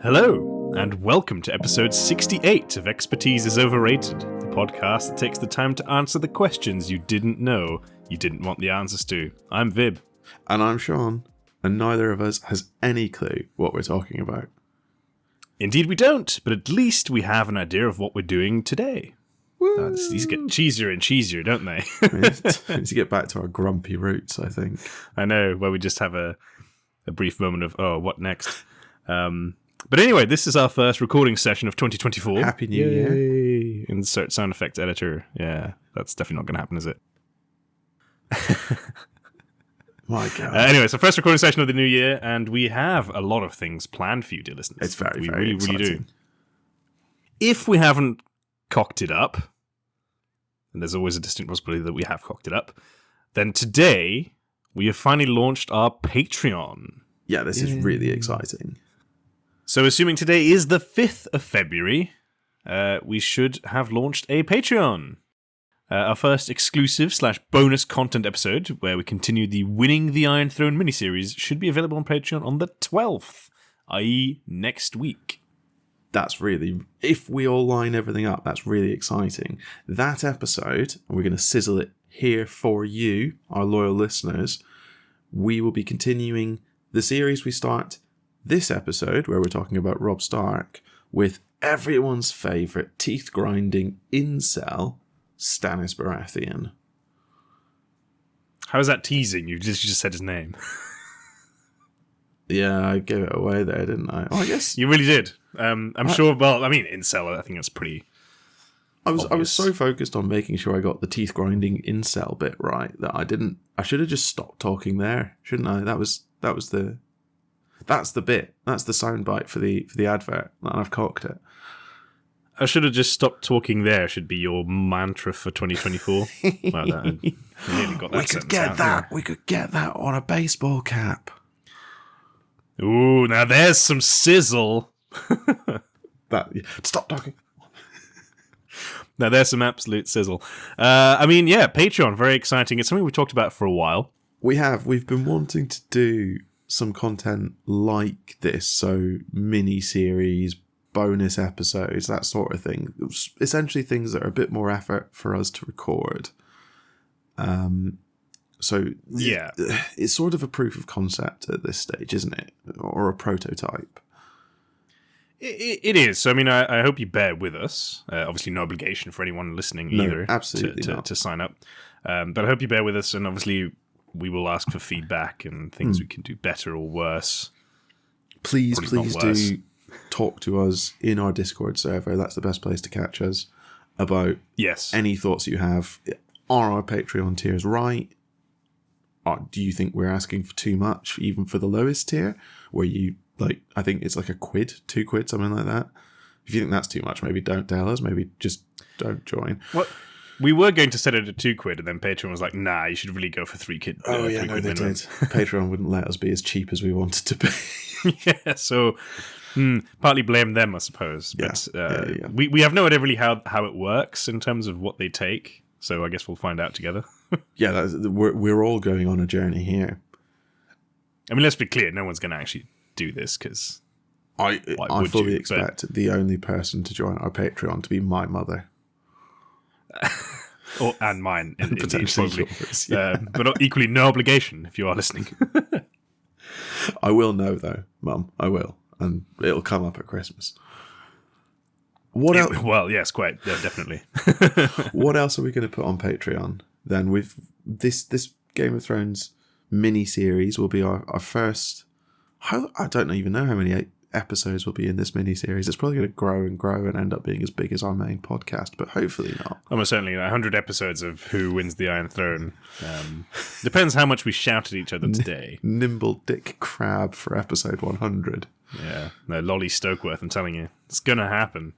Hello, and welcome to episode 68 of Expertise is Overrated, the podcast that takes the time to answer the questions you didn't know you didn't want the answers to. I'm Vib. And I'm Sean, and neither of us has any clue what we're talking about. Indeed we don't, but at least we have an idea of what we're doing today. These get cheesier and cheesier, don't they? We need to get back to our grumpy roots, I think. I know, where we just have a brief moment of, oh, what next? But anyway, this is our first recording session of 2024. Happy New Year. Insert sound effects editor. Yeah, that's definitely not going to happen, is it? My God. Anyway, so first recording session of the new year, and we have a lot of things planned for you, dear listeners. It's very, we very really, exciting. really do. If we haven't cocked it up, and there's always a distinct possibility that we have cocked it up, then today we have finally launched our Patreon. Yeah, this is really exciting. So assuming today is the 5th of February, we should have launched a Patreon. Our first exclusive / bonus content episode, where we continue the Winning the Iron Throne miniseries, should be available on Patreon on the 12th, i.e. next week. That's really, if we all line everything up, that's really exciting. That episode, and we're going to sizzle it here for you, our loyal listeners, we will be continuing the series we start this episode, where we're talking about Robb Stark, with everyone's favourite teeth-grinding incel, Stannis Baratheon. How is that teasing? You just said his name. Yeah, I gave it away there, didn't I? Oh, I guess You really did. I'm sure, well, I mean, incel, I think that's pretty I was obvious. so focused on making sure I got the teeth-grinding incel bit right that I should have just stopped talking there, shouldn't I? That's the bit. That's the soundbite for the advert, and I've cocked it. I should have just stopped talking there, should be your mantra for 2024. Well, I nearly got that We could get that. We could get that on a baseball cap. Ooh, now there's some sizzle. Stop talking. Now there's some absolute sizzle. I mean, yeah, Patreon, very exciting. It's something we've talked about for a while. We've been wanting to do some content like this, so mini-series, bonus episodes, that sort of thing. Essentially things that are a bit more effort for us to record. So Yeah. it's sort of a proof of concept at this stage, isn't it? Or a prototype. It is. So, I mean, I hope you bear with us. Obviously, no obligation for anyone listening either absolutely to not. to sign up. But I hope you bear with us, and obviously we will ask for feedback and things we can do better or worse. Please Probably not worse. do talk to us in our Discord server. That's the best place to catch us about Yes. any thoughts you have. Are our Patreon tiers right? Or do you think we're asking for too much, even for the lowest tier? Where you, I think it's like £1, £2, something like that. If you think that's too much, maybe don't tell us. Maybe just don't join. Well, we were going to set it at £2, and then Patreon was like, nah, you should really go for £3. Oh, yeah, no, they did. Patreon wouldn't let us be as cheap as we wanted to be. Yeah, so partly blame them, I suppose. But Yeah. We have no idea really how it works in terms of what they take. So I guess we'll find out together. Yeah, we're all going on a journey here. I mean, let's be clear, no one's going to actually do this because I would fully you? expect the only person to join our Patreon to be my mother. And mine, indeed, Potentially probably. yours, yeah. But equally, no obligation if you are listening. I will know, though, Mum. I will. And it'll come up at Christmas. What else? Well, yes, quite, yeah, definitely. What else are we going to put on Patreon? Then with this Game of Thrones mini-series will be our first... I don't even know how many episodes will be in this mini-series. It's probably going to grow and grow and end up being as big as our main podcast, but hopefully not. Almost certainly 100 episodes of Who Wins the Iron Throne. Depends how much we shout at each other today. Nimble Dick Crab for episode 100. Yeah, no, Lolly Stokeworth, I'm telling you. It's going to happen.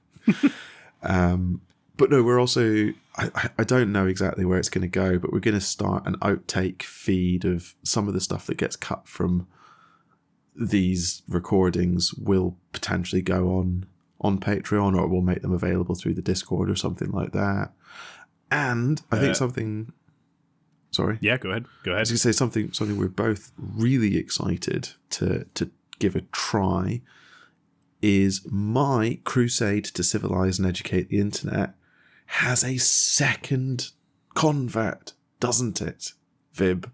But no, we're also... I don't know exactly where it's going to go, but we're going to start an outtake feed of some of the stuff that gets cut from these recordings will potentially go on Patreon, or we'll make them available through the Discord or something like that. And I think something... Sorry? Yeah, go ahead. I was going to say something we're both really excited to give a try is my crusade to civilize and educate the internet has a second convert, doesn't it, Vib?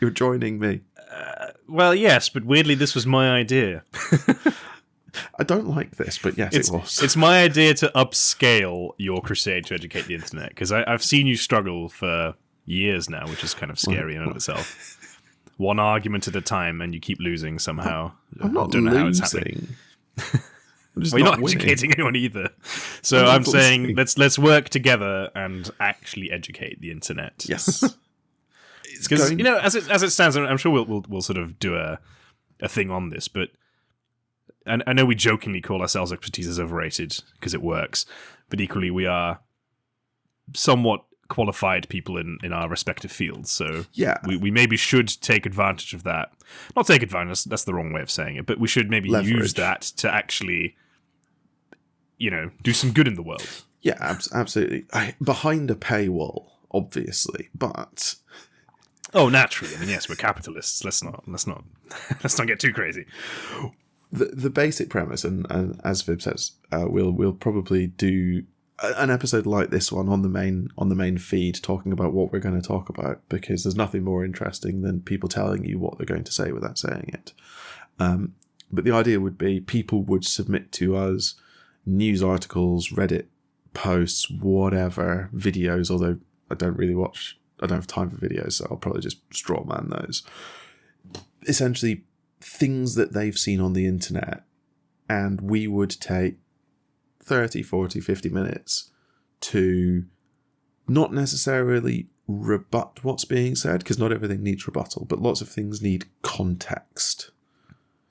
You're joining me. Well, yes, but weirdly, this was my idea. I don't like this, but yes, it was. It's my idea to upscale your crusade to educate the internet, because I've seen you struggle for years now, which is kind of scary in and of itself. One argument at a time, and you keep losing somehow. I'm not don't know losing. how it's happening. Well, you're not educating anyone either. So I'm saying let's work together and actually educate the internet. Yes. Because as it stands, I'm sure we'll sort of do a thing on this, but and I know we jokingly call ourselves Expertise as Overrated because it works, but equally we are somewhat qualified people in our respective fields, so yeah, we maybe should take advantage of that. Not take advantage, that's the wrong way of saying it, but we should maybe use that to actually, do some good in the world. Yeah, absolutely. Behind a paywall, obviously, but oh, naturally. I mean, yes, we're capitalists. Let's not get too crazy. The basic premise, and as Vib says, we'll probably do an episode like this one on the main feed, talking about what we're going to talk about, because there's nothing more interesting than people telling you what they're going to say without saying it. But the idea would be people would submit to us news articles, Reddit posts, whatever, videos, although I don't have time for videos, so I'll probably just straw man those. Essentially, things that they've seen on the internet, and we would take 30, 40, 50 minutes to not necessarily rebut what's being said, because not everything needs rebuttal, but lots of things need context.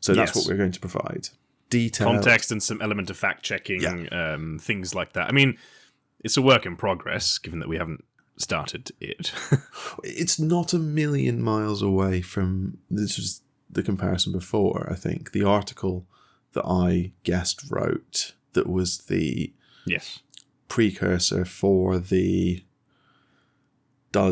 So that's what we're going to provide. Detail. Context and some element of fact-checking, things like that. I mean, it's a work in progress, given that we haven't started it. It's not a million miles away from, this was the comparison before, I think, the article that I guest wrote that was the precursor for the do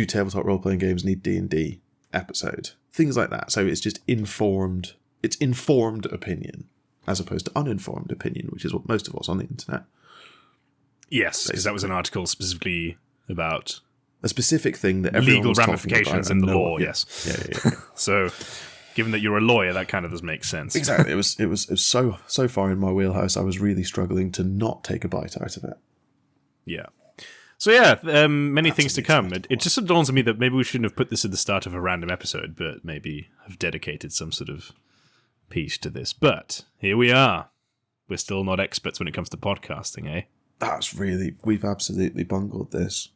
tabletop role-playing games need D&D episode. Things like that. So it's just informed opinion as opposed to uninformed opinion, which is what most of us on the internet. Yes, because that was an article specifically about a specific thing that everyone legal was ramifications in the law. Yes. Yeah. So, given that you're a lawyer, that kind of does make sense. Exactly. It was so far in my wheelhouse. I was really struggling to not take a bite out of it. Yeah. So yeah, many things to come. It just dawns on me that maybe we shouldn't have put this at the start of a random episode, but maybe have dedicated some sort of piece to this. But here we are. We're still not experts when it comes to podcasting, eh? We've absolutely bungled this.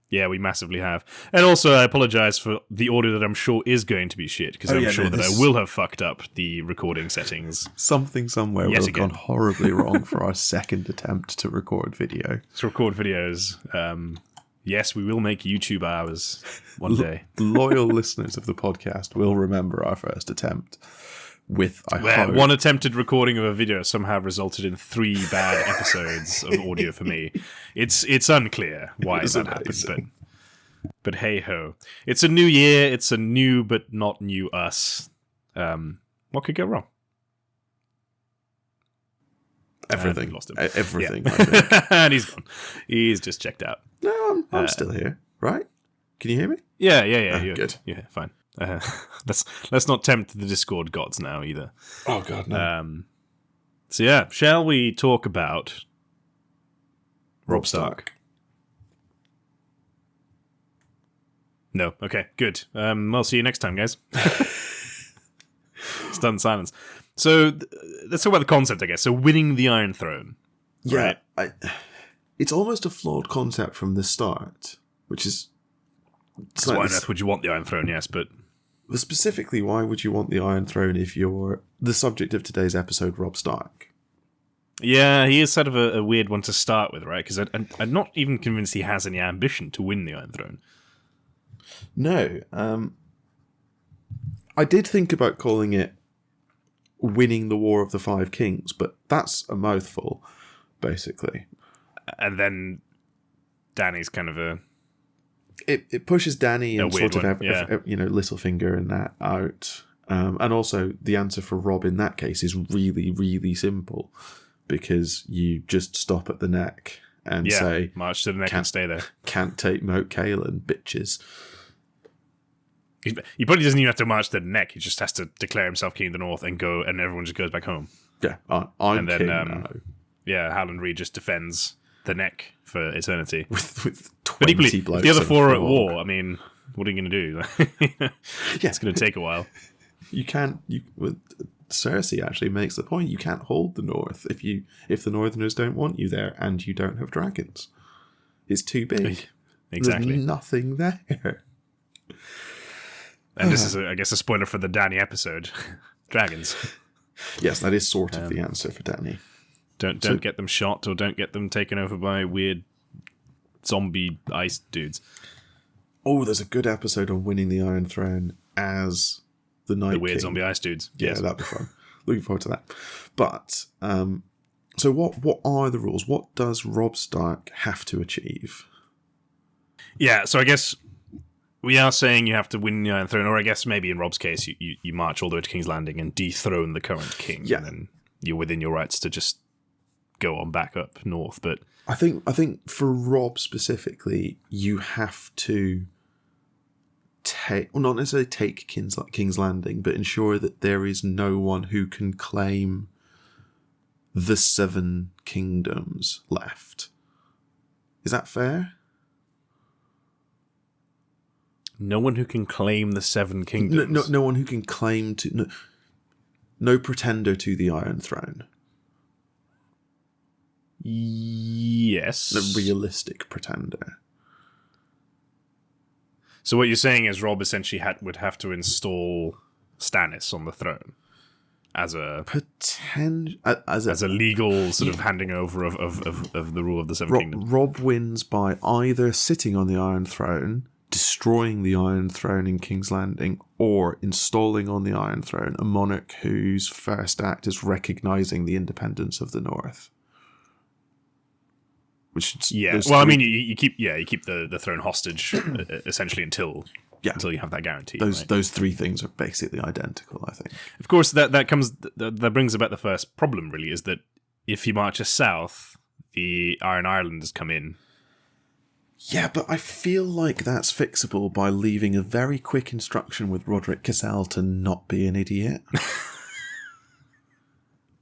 Yeah, we massively have. And also, I apologise for the audio that I'm sure is going to be shit, because I'm sure that I will have fucked up the recording settings. Something somewhere will have gone horribly wrong for our second attempt to record video. To record videos. Yes, we will make YouTube hours one day. Loyal listeners of the podcast will remember our first attempt. One attempted recording of a video somehow resulted in 3 bad episodes of audio for me. It's unclear why that happened, but hey ho. It's a new year, it's a new but not new us. What could go wrong? Everything. Lost him. Everything. Yeah. I think. And he's gone. He's just checked out. No, I'm still here, right? Can you hear me? Yeah. Good. Yeah, fine. Let's not tempt the Discord gods now either. Oh god, no. So yeah, shall we talk about Robb Stark? No. Okay, good. I'll see you next time, guys. Stunned silence. So let's talk about the concept, I guess. So winning the Iron Throne. Yeah, right? It's almost a flawed concept from the start, which is... So why on earth would you want the Iron Throne? Yes, but... Specifically, why would you want the Iron Throne if you're the subject of today's episode, Robb Stark? Yeah, he is sort of a weird one to start with, right? Because I'm not even convinced he has any ambition to win the Iron Throne. No. I did think about calling it winning the War of the Five Kings, but that's a mouthful, basically. And then Dany's kind of a... It pushes Dany and sort of Littlefinger and that out. And also, the answer for Robb in that case is really, really simple, because you just stop at the neck and say, march to the neck and stay there. Can't take Moat Caelan, bitches. He probably doesn't even have to march to the neck. He just has to declare himself king of the North and go, and everyone just goes back home. Yeah, I'm king now. Yeah, Howland Reed just defends the neck for eternity. With 20 but equally, blokes if the other four are at frog. war, I mean, what are you going to do? It's going to take a while. You can't. Cersei actually makes the point. You can't hold the North if the Northerners don't want you there, and you don't have dragons. It's too big. Exactly. There's nothing there. And this is, I guess, a spoiler for the Dany episode. Dragons. Yes, that is sort of the answer for Dany. Don't get them shot, or don't get them taken over by weird zombie ice dudes. Oh, there's a good episode on winning the Iron Throne as the Night The weird King. zombie ice dudes. Yeah, Yes. that'd be fun. Looking forward to that. But so what are the rules? What does Robb Stark have to achieve? Yeah, so I guess we are saying you have to win the Iron Throne, or I guess maybe in Robb's case, you march all the way to King's Landing and dethrone the current king. Yeah. And then you're within your rights to just go on back up north. But I think for Robb specifically, you have to not necessarily take King's Landing, but ensure that there is no one who can claim the 7 kingdoms left. Is that fair? no one who can claim the 7 kingdoms. No one who can claim to... No pretender to the Iron Throne. Yes. A realistic pretender. So what you're saying is Robb essentially would have to install Stannis on the throne as a as a legal sort of handing over of the rule of the Seven Kingdoms. Robb wins by either sitting on the Iron Throne, destroying the Iron Throne in King's Landing, or installing on the Iron Throne a monarch whose first act is recognising the independence of the North. Well, I mean, you keep the throne hostage essentially until you have that guarantee. Those 3 things are basically identical, I think. Of course, that brings about the first problem. Really, is that if he marches south, the Iron Islanders come in. Yeah, but I feel like that's fixable by leaving a very quick instruction with Roderick Cassell to not be an idiot.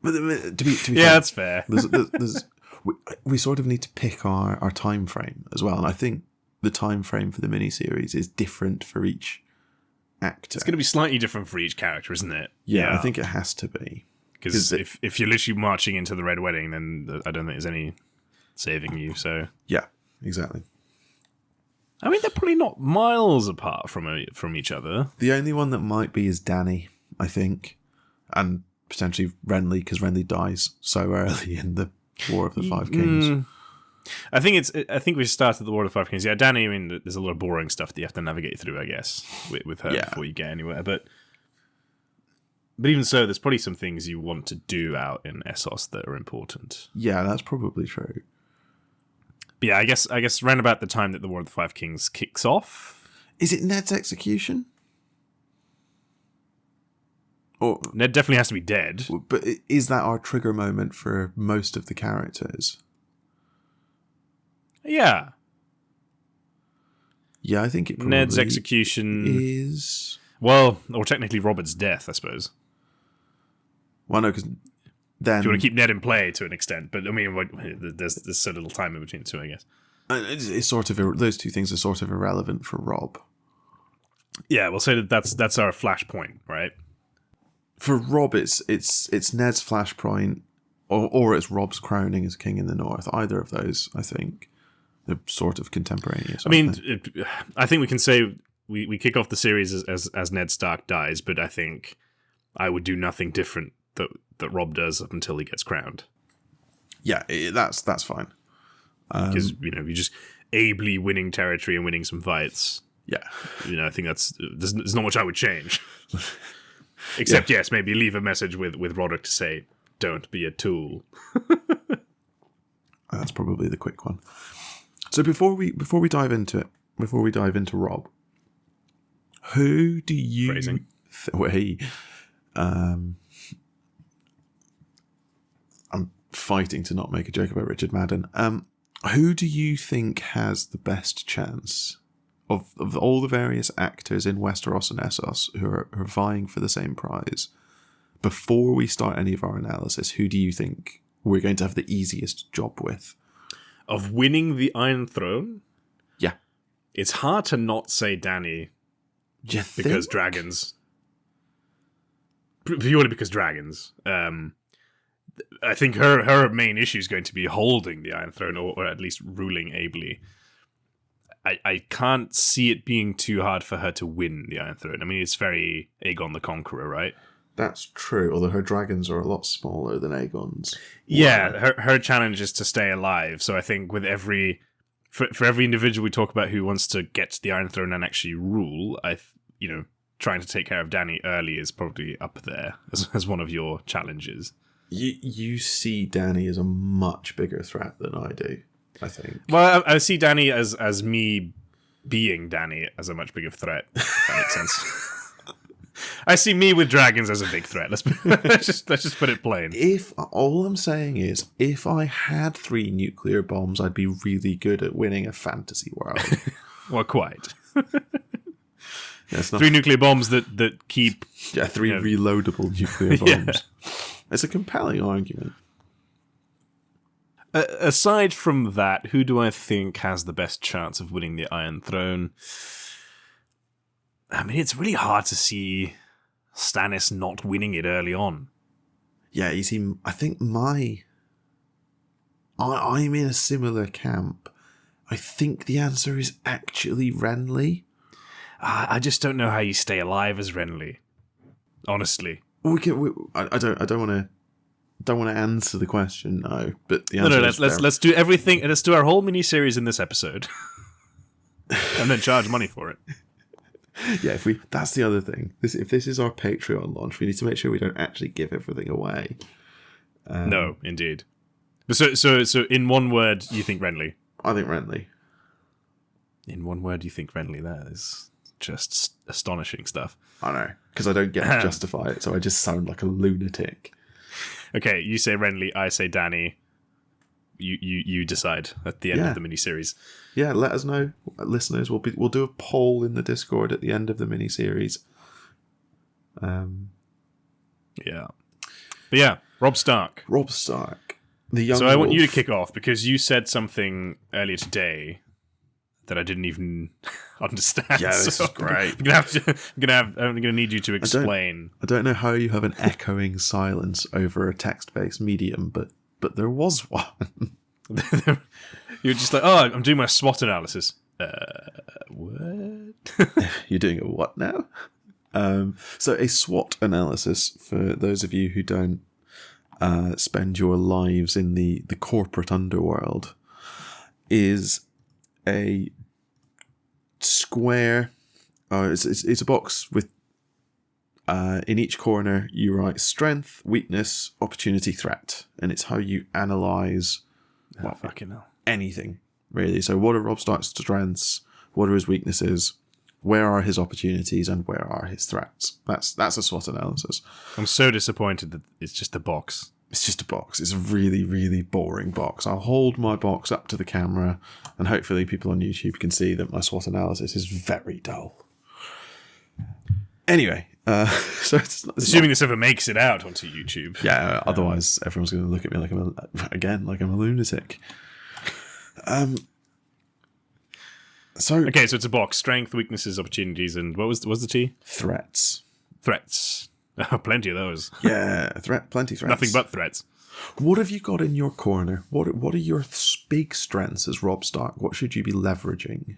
But to be fair, that's fair. We sort of need to pick our time frame as well, and I think the time frame for the miniseries is different for each actor. It's going to be slightly different for each character, isn't it? Yeah. I think it has to be. Because if you're literally marching into the Red Wedding, then I don't think there's any saving you. So yeah, exactly. I mean, they're probably not miles apart from each other. The only one that might be is Dany, I think, and potentially Renly, because Renly dies so early in the War of the Five Kings. I think we started the War of the Five Kings. Yeah, Dany, I mean, there's a lot of boring stuff that you have to navigate through, I guess, with her before you get anywhere. But even so, there's probably some things you want to do out in Essos that are important. Yeah, that's probably true. But yeah, I guess around about the time that the War of the Five Kings kicks off. Is it Ned's execution? Or Ned definitely has to be dead. But is that our trigger moment for most of the characters? Yeah. Yeah, I think it probably Ned's execution is... Well, or technically Robert's death, I suppose. Well, no, because then... If you want to keep Ned in play to an extent, but I mean, there's so little time in between the two, I guess. It's sort of... Those two things are sort of irrelevant for Robb. Yeah, we'll say that's our flashpoint, right? For Robb, it's Ned's flashpoint, or it's Robb's crowning as king in the North. Either of those, I think, they're sort of contemporaneous. I mean, I think we can say we kick off the series as Ned Stark dies, but I think I would do nothing different that Robb does up until he gets crowned. Yeah, that's fine. Because you're just ably winning territory and winning some fights. Yeah, I think there's not much I would change. Except, yes, maybe leave a message with Roderick to say, don't be a tool. That's probably the quick one. So before we dive into it, before we dive into Robb, who do you I'm fighting to not make a joke about Richard Madden. Who do you think has the best chance of all the various actors in Westeros and Essos who are vying for the same prize? Before we start any of our analysis, who do you think we're going to have the easiest job with? Of winning the Iron Throne? Yeah. It's hard to not say Dany because dragons. Purely because dragons. I think her main issue is going to be holding the Iron Throne, or at least ruling ably. I can't see it being too hard for her to win the Iron Throne. I mean, it's very Aegon the Conqueror, right? That's true, although her dragons are a lot smaller than Aegon's. Yeah, her challenge is to stay alive. So I think with for every individual we talk about who wants to get to the Iron Throne and actually rule, trying to take care of Dany early is probably up there as one of your challenges. You see Dany as a much bigger threat than I do, I think. Well, I see Dany as me being Dany as a much bigger threat, if that makes sense. I see me with dragons as a big threat. Let's just put it plain. All I'm saying is, if I had 3 nuclear bombs, I'd be really good at winning a fantasy world. Well, quite. Yeah, 3 nuclear bombs that keep... Yeah, 3 reloadable nuclear bombs. Yeah. It's a compelling argument. Aside from that, who do I think has the best chance of winning the Iron Throne? I mean, it's really hard to see Stannis not winning it early on. Yeah, you see, I think I'm in a similar camp. I think the answer is actually Renly. I just don't know how you stay alive as Renly. Honestly. I don't want to answer the question, no. But the answer let's do everything. Let's do our whole mini-series in this episode. And then charge money for it. Yeah, that's the other thing. If this is our Patreon launch, we need to make sure we don't actually give everything away. No, indeed. So in one word, you think Renly? I think Renly. In one word, you think Renly? That is just astonishing stuff. I know, because I don't get to justify it, so I just sound like a lunatic. Okay, you say Renly, I say Dany. You decide at the end of the miniseries. Yeah, let us know, listeners. We'll do a poll in the Discord at the end of the miniseries. Yeah, but yeah, Robb Stark. Robb Stark, the young. So I want you to kick off because you said something earlier today that I didn't even understand. Yeah, this is great. I'm gonna need you to explain. I don't know how you have an echoing silence over a text-based medium, but there was one. You're just like, oh, I'm doing my SWOT analysis. What? You're doing a what now? So a SWOT analysis, for those of you who don't spend your lives in the corporate underworld, is a square. It's a box with in each corner you write strength, weakness, opportunity, threat, and it's how you analyze fucking hell. Anything really. So what are Robb Stark's strengths? What are his weaknesses? Where are his opportunities and where are his threats? That's a SWOT analysis. I'm so disappointed that it's just a box. It's just a box. It's a really, really boring box. I'll hold my box up to the camera and hopefully people on YouTube can see that my SWOT analysis is very dull. Anyway, so assuming this ever makes it out onto YouTube. Yeah, otherwise everyone's going to look at me like I'm a lunatic. So it's a box: strength, weaknesses, opportunities, and what was the T? Threats. Plenty of those. Yeah, plenty threats. Nothing but threats. What have you got in your corner? What are your big strengths as Robb Stark? What should you be leveraging?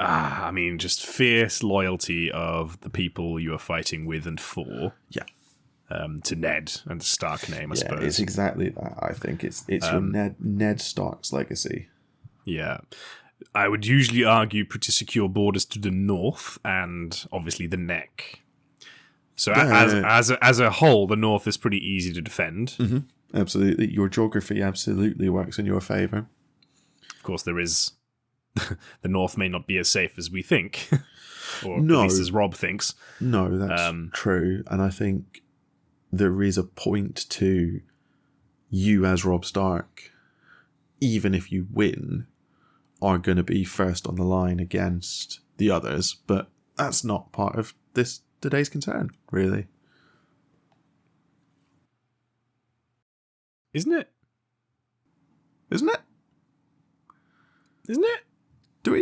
I mean, just fierce loyalty of the people you are fighting with and for. Yeah. To Ned and the Stark name, I suppose. It's exactly that. I think it's your Ned Stark's legacy. Yeah. I would usually argue pretty secure borders to the north and obviously the neck. So as a whole, the north is pretty easy to defend. Mm-hmm. Absolutely. Your geography absolutely works in your favour. Of course, there is... the north may not be as safe as we think. Or No. at least as Robb thinks. No, that's true. And I think there is a point to you as Robb Stark, even if you win, are going to be first on the line against the others. But that's not part of today's concern, really. Isn't it? Isn't it? Isn't it? Do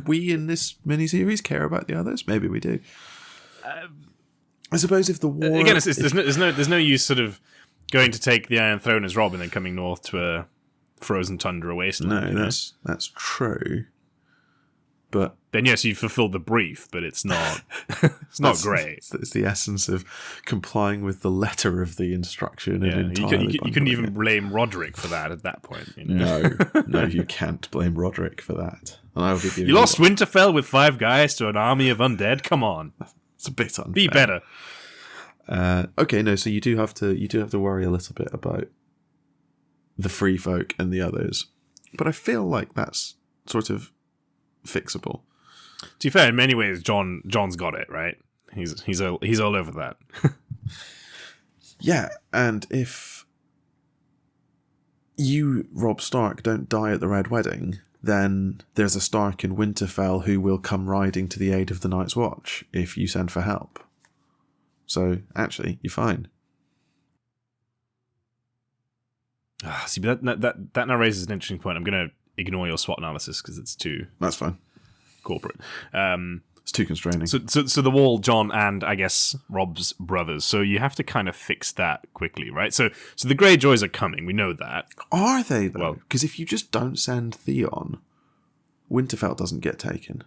we in this miniseries care about the others? Maybe we do. I suppose if the war again, there's no use sort of going to take the Iron Throne as Robb and then coming north to a frozen tundra wasteland. No, that's true. But then yes, you fulfilled the brief, but it's not it's not great. It's the essence of complying with the letter of the instruction. Yeah, and you couldn't even blame Roderick for that at that point. You know? No, you can't blame Roderick for that. And I will give you lost Winterfell with 5 guys to an army of undead. Come on, it's a bit unfair. Be better. Okay, no. So you do have to worry a little bit about the free folk and the others, but I feel like that's sort of fixable. To be fair, in many ways, John's got it right. He's all over that. Yeah, and if you, Robb Stark, don't die at the Red Wedding, then there's a Stark in Winterfell who will come riding to the aid of the Night's Watch if you send for help. So actually, you're fine. See, but that now raises an interesting point. I'm going to ignore your SWOT analysis because it's too That's fine. corporate. It's too constraining. So the Wall, John, and I guess Robb's brothers. So you have to kind of fix that quickly, right? So the Greyjoys are coming. We know that. Are they though? Well, because if you just don't send Theon, Winterfell doesn't get taken.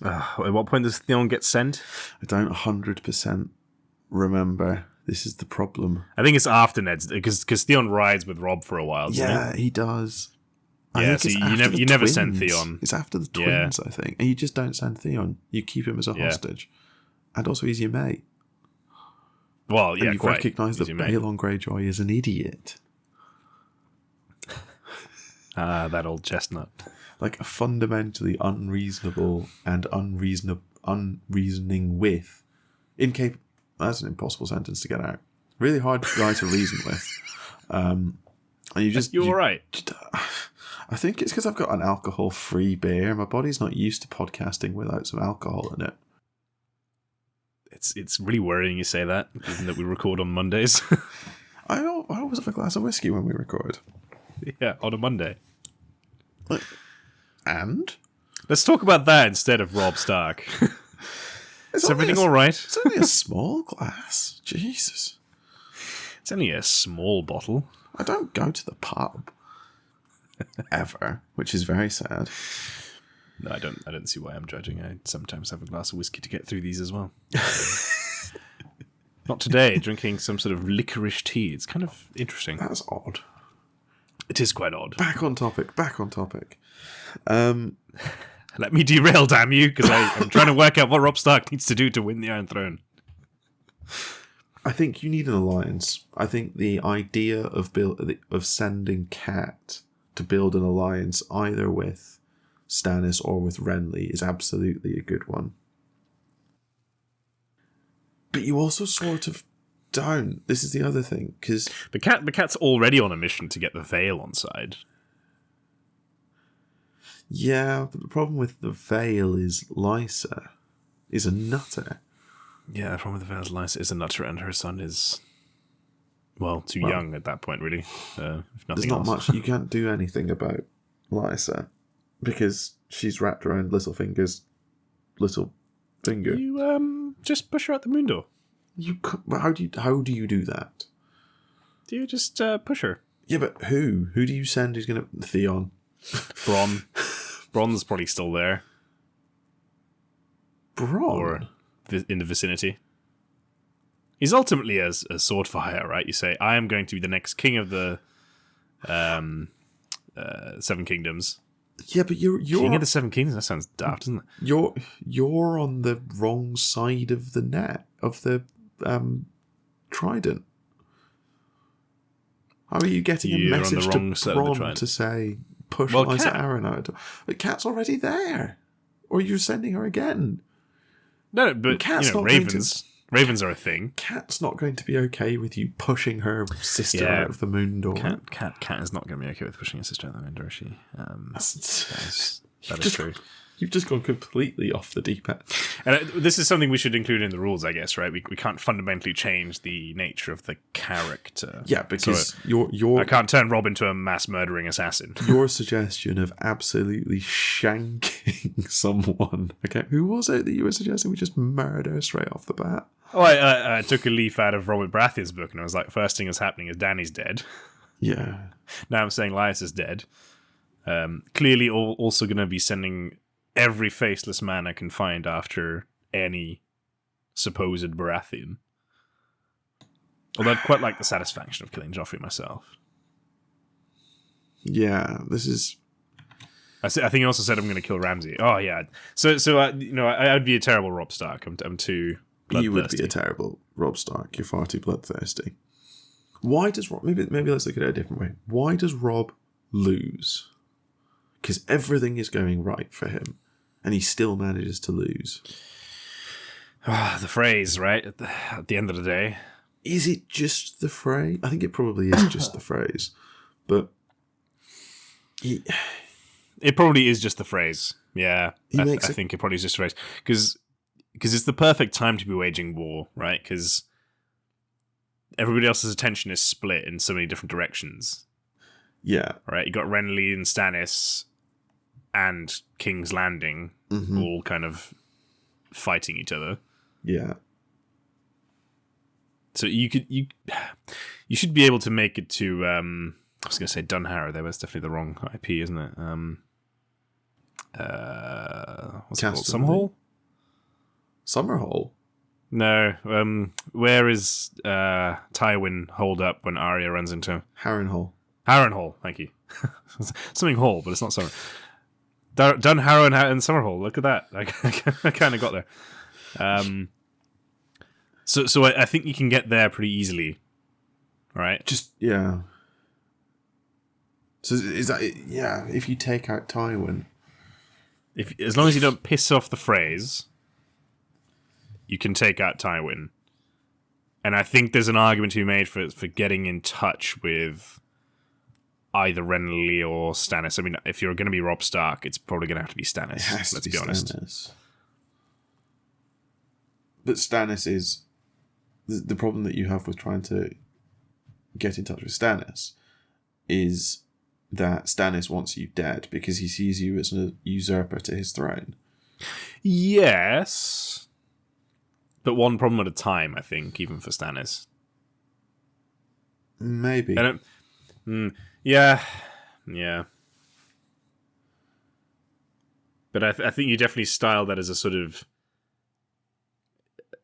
At what point does Theon get sent? I don't 100% remember. This is the problem. I think it's after Ned's because Theon rides with Robb for a while. Doesn't he does. Yeah, so you never send Theon. It's after the twins, I think. And you just don't send Theon. You keep him as a hostage. And also he's your mate. Well, yeah, and you recognise that Balon Greyjoy is an idiot. That old chestnut. Like a fundamentally unreasonable and unreasoning with. That's an impossible sentence to get out. Really hard guy to reason with. And you're all right. I think it's because I've got an alcohol-free beer. My body's not used to podcasting without some alcohol in it. It's really worrying you say that, given that we record on Mondays. I always have a glass of whiskey when we record. Yeah, on a Monday. And? Let's talk about that instead of Robb Stark. Is everything all right? It's only a small glass. Jesus. It's only a small bottle. I don't go to the pub. Ever. Which is very sad. No, I don't see why I'm judging. I sometimes have a glass of whiskey to get through these as well. Not today, drinking some sort of licorice tea. It's kind of interesting. That's odd. It is quite odd. Back on topic. Let me derail, damn you, because I'm trying to work out what Robb Stark needs to do to win the Iron Throne. I think you need an alliance. I think the idea of sending Cat to build an alliance either with Stannis or with Renly is absolutely a good one. But you also sort of don't. This is the other thing, because the Cat's already on a mission to get the Vale on side. Yeah, but the problem with the Vale is Lysa is a nutter. Yeah, the problem with the Vale's Lysa is a nutter, and her son is, too young at that point, really. If nothing there's not much. You can't do anything about Lysa because she's wrapped around Littlefinger's little finger. You just push her out the moon door. How do you do that? Do you just push her? Yeah, but who? Who do you send? Who's going to Theon? Bronn. Bronn's probably still there. Bronn? Or in the vicinity. He's ultimately a sword for hire, right? You say, I am going to be the next king of the Seven Kingdoms. Yeah, but you're King of the Seven Kingdoms? That sounds daft, doesn't it? You're on the wrong side of the net, of the trident. How are you getting a message to Bronn to say, push Lysa Arryn out. But Kat's already there. Or you're sending her again. No, but Kat's not ravens. Ravens are a thing. Kat's not going to be okay with you pushing her sister out of the moon door. Cat is not going to be okay with pushing her sister out of the moon door, is she? That is true. You've just gone completely off the deep end. And this is something we should include in the rules, I guess, right? We can't fundamentally change the nature of the character. Yeah, because I can't turn Robb into a mass murdering assassin. Your suggestion of absolutely shanking someone. Okay, who was it that you were suggesting we just murder straight off the bat? Oh, I took a leaf out of Robert Baratheon's book, and I was like, first thing that's happening is Dany's dead. Yeah. Now I'm saying Lysa's dead. Clearly also going to be sending every faceless man I can find after any supposed Baratheon. Although I'd quite like the satisfaction of killing Joffrey myself. Yeah, this is... I think he also said I'm going to kill Ramsay. Oh, yeah. So I'd be a terrible Robb Stark. I'm too bloodthirsty. You would be a terrible Robb Stark. You're far too bloodthirsty. Why does Robb... Maybe let's look at it a different way. Why does Robb lose? Because everything is going right for him, and he still manages to lose. The phrase, right? At the end of the day. Is it just the phrase? I think it probably is just the phrase. But... It probably is just the phrase. Yeah. I think it probably is just the phrase. Because it's the perfect time to be waging war, right? Because everybody else's attention is split in so many different directions. Yeah. Right? You got Renly and Stannis and King's Landing all kind of fighting each other. Yeah. So you should be able to make it to I was going to say Dunharrow there, but that's definitely the wrong IP, isn't it? What's it called? Summerhall? Summerhall? No. Where is Tywin holed up when Arya runs into him? Harrenhal. Harrenhal, thank you. Something Hall, but it's not Summer. Dunharrow and Summerhall. Look at that. I kind of got there. So I think you can get there pretty easily, right? Yeah. So is that it? Yeah? If you take out Tywin, as long as you don't piss off the phrase, you can take out Tywin. And I think there's an argument to be made for getting in touch with either Renly or Stannis. I mean, if you're going to be Robb Stark, it's probably going to have to be Stannis. Let's be honest. Stannis. But Stannis is the problem that you have with trying to get in touch with Stannis is that Stannis wants you dead because he sees you as a usurper to his throne. Yes, but one problem at a time. I think, even for Stannis. Maybe. Yeah. But I think you definitely style that as a sort of,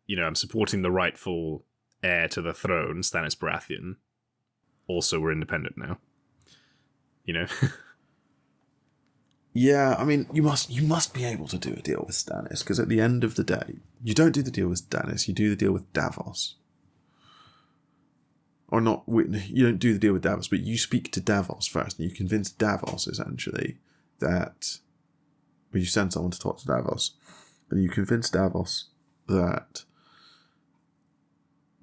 I'm supporting the rightful heir to the throne, Stannis Baratheon. Also, we're independent now. Yeah, I mean, you must be able to do a deal with Stannis, because at the end of the day, you don't do the deal with Stannis, you do the deal with Davos. Or not, you don't do the deal with Davos, but you speak to Davos first, and you convince Davos, essentially, that... Well, you send someone to talk to Davos, and you convince Davos that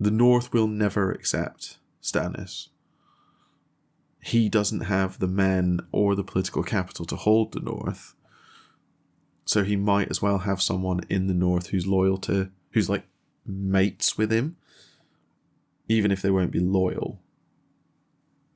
the North will never accept Stannis. He doesn't have the men or the political capital to hold the North, so he might as well have someone in the North who's like mates with him, even if they won't be loyal,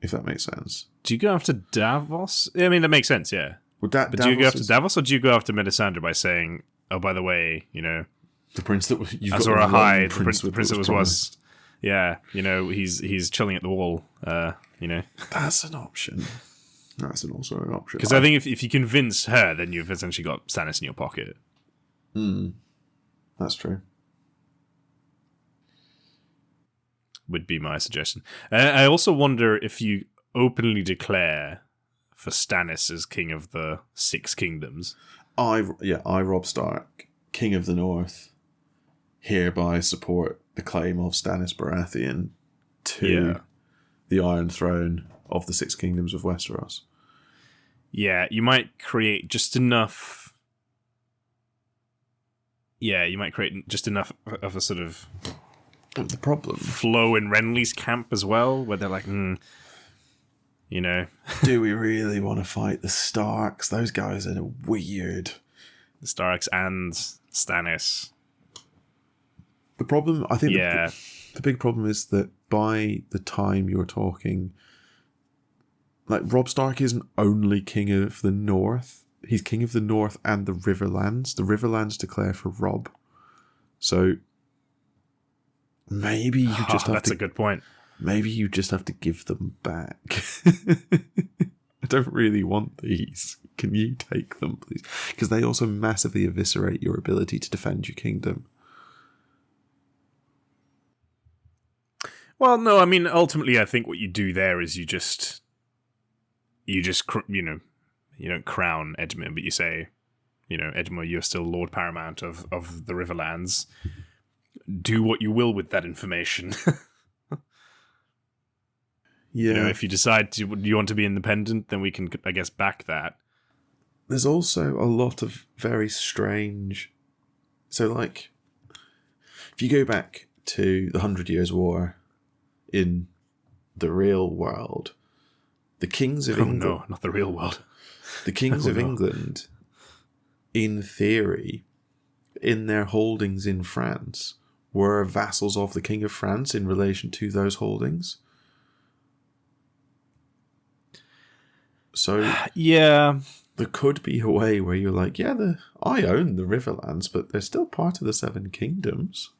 if that makes sense. Do you go after Davos? I mean, that makes sense, yeah. Well, but do you go after Davos, or do you go after Melisandre by saying, oh, by the way, the prince that you've Azor Ahai, the prince that was yeah, he's chilling at the wall, That's an option. That's also an option. Because I think if you convince her, then you've essentially got Stannis in your pocket. That's true. Would be my suggestion. I also wonder if you openly declare for Stannis as king of the Six Kingdoms. I, Robb Stark, King of the North, hereby support the claim of Stannis Baratheon to the Iron Throne of the Six Kingdoms of Westeros. Yeah, you might create just enough. Yeah, you might create just enough of a sort of the problem flow in Renly's camp as well, where they're like, you know, do we really want to fight the Starks? Those guys are weird. the Starks and Stannis. The problem, I think, Yeah, the big problem is that by the time you're talking, like, Robb Stark isn't only king of the North. He's king of the North and the Riverlands. The Riverlands declare for Robb. So maybe you just have that's a good point. Maybe you just have to give them back. I don't really want these. Can you take them, please? Because they also massively eviscerate your ability to defend your kingdom. Well, no, I mean, ultimately, I think what you do there is you don't crown Edmure, but you say, Edmure, you're still Lord Paramount of the Riverlands. Do what you will with that information. Yeah. If you decide you want to be independent, then we can, I guess, back that. There's also a lot of very strange... So, like, if you go back to the 100 Years' War in the real world, the kings of England... no, not the real world. The kings of England, in theory, in their holdings in France, were vassals of the King of France in relation to those holdings. So yeah, there could be a way where you're like, I own the Riverlands, but they're still part of the Seven Kingdoms.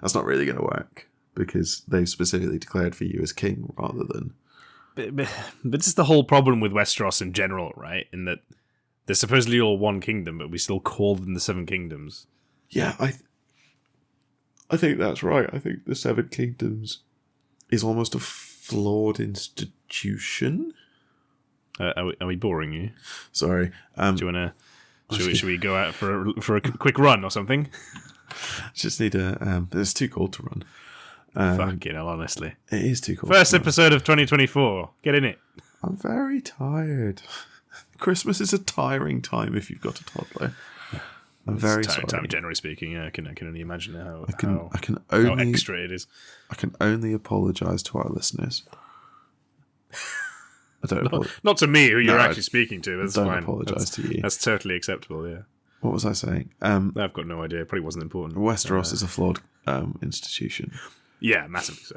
That's not really going to work, because they've specifically declared for you as king rather than... But this is the whole problem with Westeros in general, right? In that they're supposedly all one kingdom, but we still call them the Seven Kingdoms. Yeah, I think that's right. I think the Seven Kingdoms is almost a flawed institution. Are we boring you? Sorry. Do you want to... Should we go out for a quick run or something? Just need a... it's too cold to run. Fucking hell, honestly. It is too cold. First episode of 2024. Get in it. I'm very tired. Christmas is a tiring time if you've got a toddler. I'm very sorry. Time, generally speaking, yeah, I can only imagine how extra it is. I can only apologise to our listeners. I don't apologise. Not to me, who you're actually speaking to. That's don't fine. Apologise to you. That's totally acceptable, yeah. What was I saying? I've got no idea. Probably wasn't important. Westeros is a flawed institution. Yeah, massively so.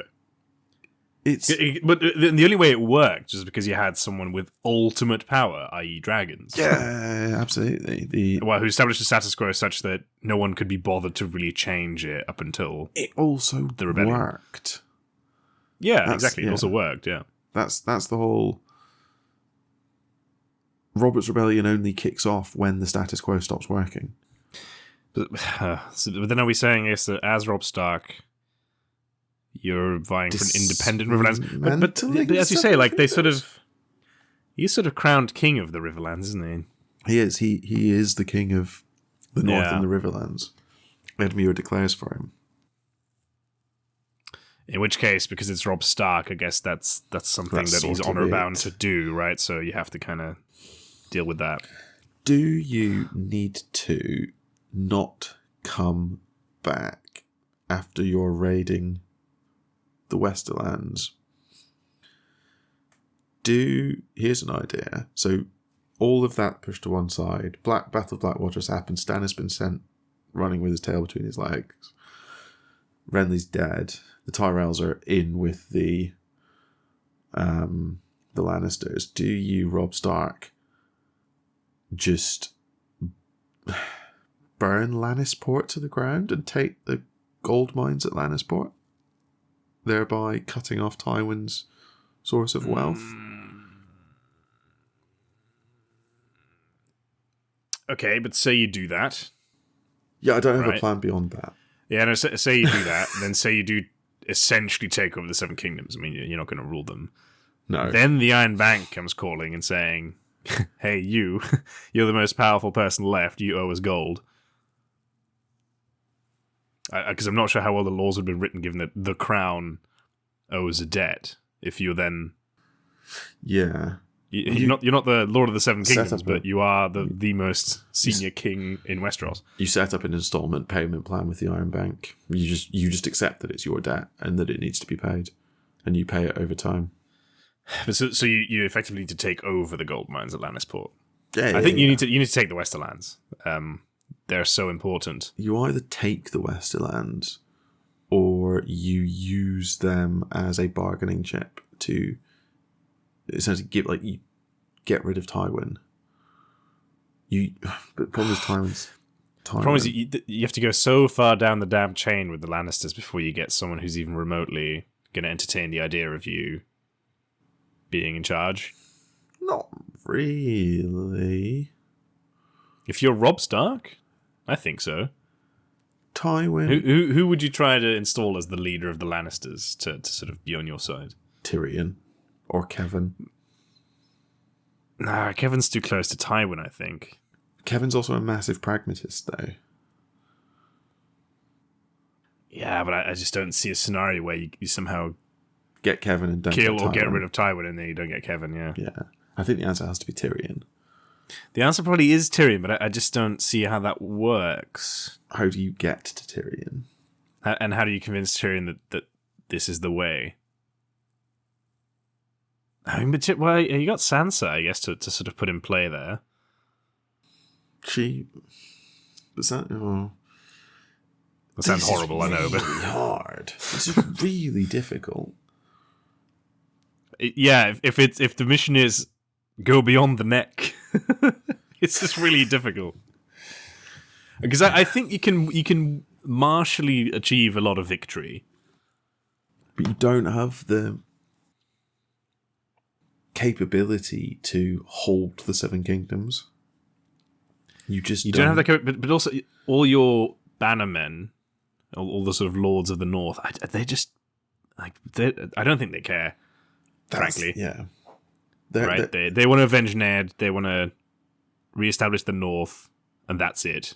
But the only way it worked was because you had someone with ultimate power, i.e. dragons. Yeah, absolutely. Who established a status quo such that no one could be bothered to really change it up until it also the rebellion worked. Yeah, exactly. It also worked, yeah. That's the whole... Robert's Rebellion only kicks off when the status quo stops working. But then are we saying is that as Robb Stark, you're vying for an independent Riverlands? But as you say, like he's sort of crowned king of the Riverlands, isn't he? He is. He is the king of the North and the Riverlands. Edmure declares for him. In which case, because it's Robb Stark, I guess that's something that he's honor bound to do, right? So you have to kind of deal with that. Do you need to not come back after you're raiding the Westerlands? Here's an idea. So all of that pushed to one side. Battle of Blackwater's happened. Stan has been sent running with his tail between his legs. Renly's dead. The Tyrells are in with the Lannisters. Do you, Robb Stark, just burn Lannisport to the ground and take the gold mines at Lannisport, thereby cutting off Tywin's source of wealth? Okay, but say you do that. Yeah, I don't have a plan beyond that. Yeah, no, say you do that, then say you do essentially take over the Seven Kingdoms. I mean, you're not going to rule them. No. Then the Iron Bank comes calling and saying, hey, you're the most powerful person left, you owe us gold. Because I'm not sure how well the laws would have been written, given that the crown owes a debt. If you're then... Yeah. You're not the Lord of the Seven Set Kingdoms, up but you are the most senior king in Westeros. You set up an installment payment plan with the Iron Bank. You just accept that it's your debt and that it needs to be paid, and you pay it over time. But so you effectively need to take over the gold mines at Lannisport. Yeah, I think you need to take the Westerlands. They're so important. You either take the Westerlands, or you use them as a bargaining chip to essentially get rid of Tywin. But the problem is Tywin. The problem is you have to go so far down the damn chain with the Lannisters before you get someone who's even remotely going to entertain the idea of you being in charge. Not really. If you're Robb Stark, I think so. Tywin. Who would you try to install as the leader of the Lannisters to sort of be on your side? Tyrion. Or Kevin. Nah, Kevin's too close to Tywin, I think. Kevin's also a massive pragmatist, though. Yeah, but I just don't see a scenario where you somehow get Kevin and don't kill or get rid of Tywin and then you don't get Kevin, yeah. Yeah. I think the answer has to be Tyrion. The answer probably is Tyrion, but I just don't see how that works. How do you get to Tyrion? And how do you convince Tyrion that this is the way? I mean, but well, you got Sansa, I guess, to sort of put in play there. That sounds horrible, I know, but hard. This is really difficult. Yeah, if the mission is go beyond the neck, it's just really difficult. Because I think you can martially achieve a lot of victory, but you don't have the capability to hold the Seven Kingdoms. You don't have that, but also all your bannermen, all the sort of lords of the north, they just I don't think they care. Frankly, yeah, they want to avenge Ned. They want to reestablish the north, and that's it.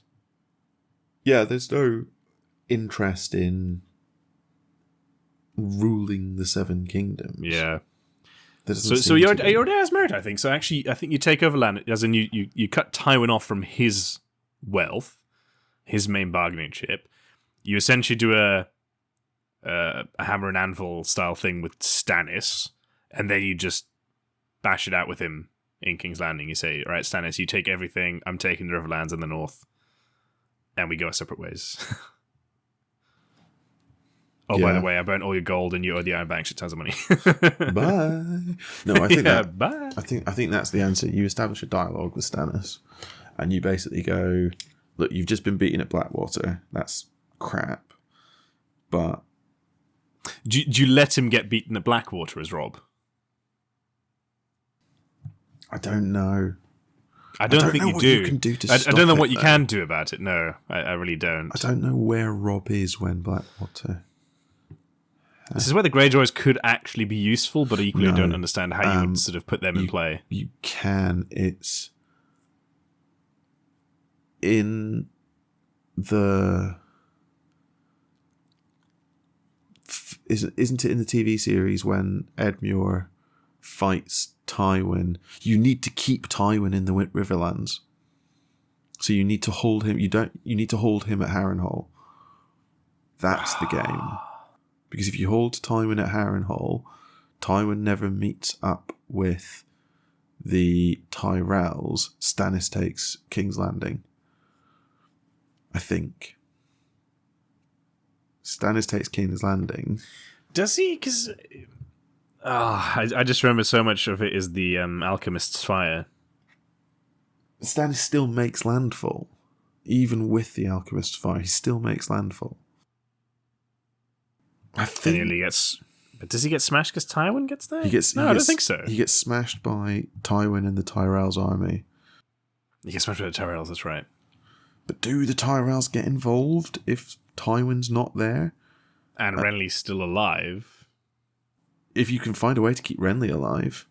Yeah, there's no interest in ruling the Seven Kingdoms. Yeah. So your dad has merit, I think. So actually, I think you take over land, as in you cut Tywin off from his wealth, his main bargaining chip. You essentially do a hammer and anvil style thing with Stannis, and then you just bash it out with him in King's Landing. You say, all right, Stannis, you take everything. I'm taking the Riverlands in the north, and we go our separate ways. Oh, by the way, I burnt all your gold and you owe the Iron Bank shit tons of money. Bye. No, I think bye. I think that's the answer. You establish a dialogue with Stannis, and you basically go, "Look, you've just been beaten at Blackwater. That's crap." But do you let him get beaten at Blackwater as Robb? I don't know. I don't think you do. You can do to I don't know what you can do about it. No, I really don't. I don't know where Robb is when Blackwater. This is where the Greyjoys could actually be useful, but equally I don't understand how you would sort of put them in play. You can. It's in the... Isn't it in the TV series when Edmure fights Tywin? You need to keep Tywin in the Riverlands. So you need to hold him. You need to hold him at Harrenhal. That's the game. Because if you hold Tywin at Harrenhal, Tywin never meets up with the Tyrells. Stannis takes King's Landing. I think. Stannis takes King's Landing. Does he? Because I just remember so much of it is the Alchemist's Fire. Stannis still makes landfall. Even with the Alchemist's Fire, he still makes landfall. I think he gets... But does he get smashed because Tywin gets there? I don't think so. He gets smashed by Tywin and the Tyrell's army. He gets smashed by the Tyrells, that's right. But do the Tyrells get involved if Tywin's not there? And Renly's still alive. If you can find a way to keep Renly alive.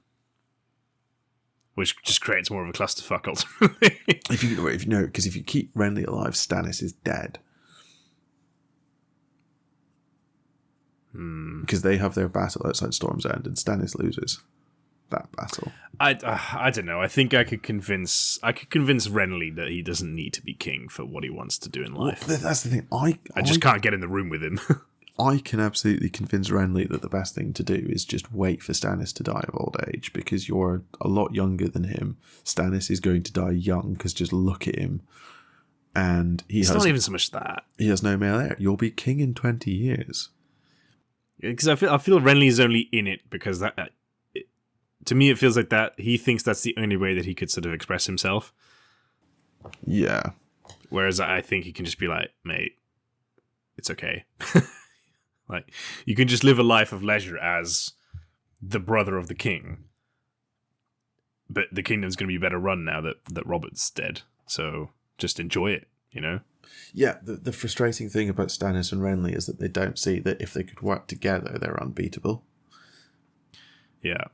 Which just creates more of a clusterfuck, ultimately. Because if you keep Renly alive, Stannis is dead. Because they have their battle outside Storm's End and Stannis loses. that battle. I don't know. I think I could convince Renly that he doesn't need to be king for what he wants to do in life. Well, that's the thing. I just can't get in the room with him. I can absolutely convince Renly that the best thing to do is just wait for Stannis to die of old age, because you're a lot younger than him. Stannis is going to die young, because just look at him. And it's not even so much that. He has no male heir. You'll be king in 20 years. Because I feel Renly is only in it because to me it feels like that he thinks that's the only way that he could sort of express himself. Yeah. Whereas I think he can just be like, mate, it's okay. Like, you can just live a life of leisure as the brother of the king. But the kingdom's going to be better run now that Robert's dead. So just enjoy it, you know? Yeah, the frustrating thing about Stannis and Renly is that they don't see that if they could work together, they're unbeatable. Yeah.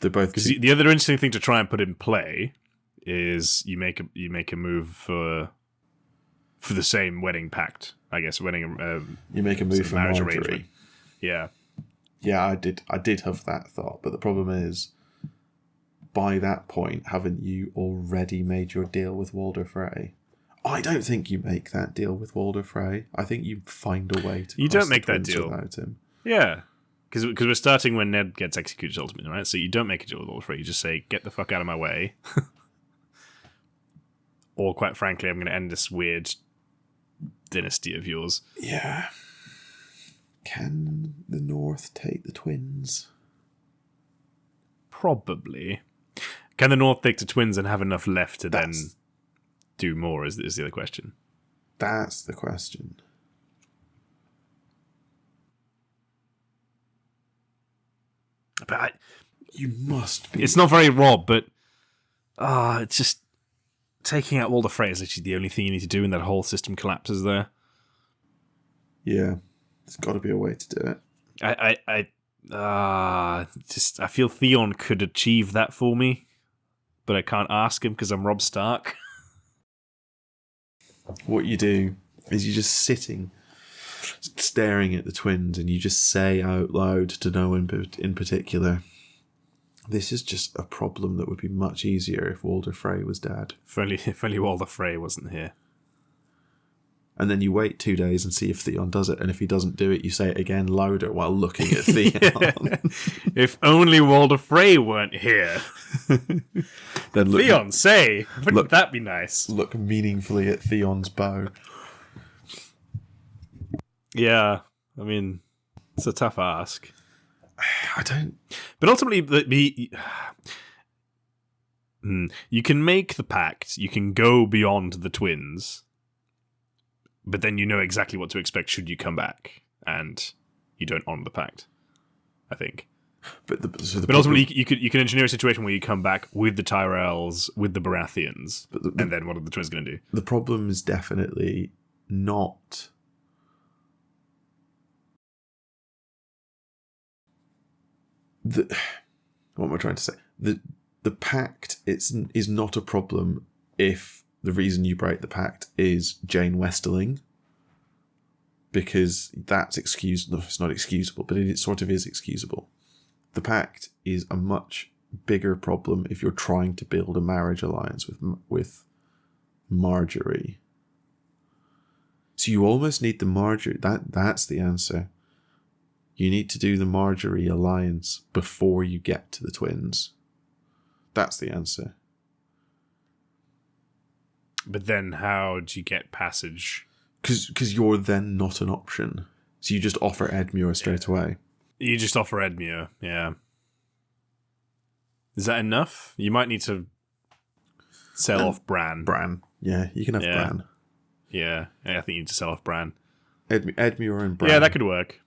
They're both... Because the other interesting thing to try and put in play is you make a move for the same wedding pact, I guess. You make a move for marriage Marjorie. arrangement. Yeah. Yeah, I did have that thought, but the problem is, by that point, haven't you already made your deal with Walder Frey? I don't think you make that deal with Walder Frey. I think you find a way to. You don't make that deal without him. Yeah, because we're starting when Ned gets executed ultimately, right? So you don't make a deal with Walder Frey. You just say, "Get the fuck out of my way," or quite frankly, I'm going to end this weird dynasty of yours. Yeah. Can the North take the twins? Probably. Can the North take the twins and have enough left to then do more? Is the other question. That's the question. But you must be. It's not very Robb, but it's just taking out Walder Frey is literally the only thing you need to do, and that whole system collapses there. Yeah, there's got to be a way to do it. I feel Theon could achieve that for me, but I can't ask him because I'm Robb Stark. What you do is you're just sitting, staring at the twins, and you just say out loud to no one in particular, "This is just a problem that would be much easier if Walder Frey was dead." If only Walder Frey wasn't here. And then you wait 2 days and see if Theon does it, and if he doesn't do it, you say it again louder while looking at Theon. If only Walder Frey weren't here. Then look, Theon, say, wouldn't that be nice? Look meaningfully at Theon's bow. Yeah, I mean, it's a tough ask. I don't... But ultimately, you can make the pact, you can go beyond the twins, but then you know exactly what to expect should you come back, and you don't honour the pact, I think. But ultimately, you can engineer a situation where you come back with the Tyrells, with the Baratheons, and then what are the twins going to do? The problem is definitely not... what am I trying to say? The pact is not a problem if the reason you break the pact is Jane Westerling, because that's excusable. No, it's not excusable, but it sort of is excusable. The pact is a much bigger problem if you're trying to build a marriage alliance with Marjorie. So you almost need the Marjorie. That's the answer. You need to do the Marjorie alliance before you get to the twins. That's the answer. But then how do you get passage? Because you're then not an option. So you just offer Edmure straight away. You just offer Edmure, yeah. Is that enough? You might need to sell off Bran. Bran. Yeah, you can have Bran. Yeah, I think you need to sell off Bran. Edmure and Bran. Yeah, that could work.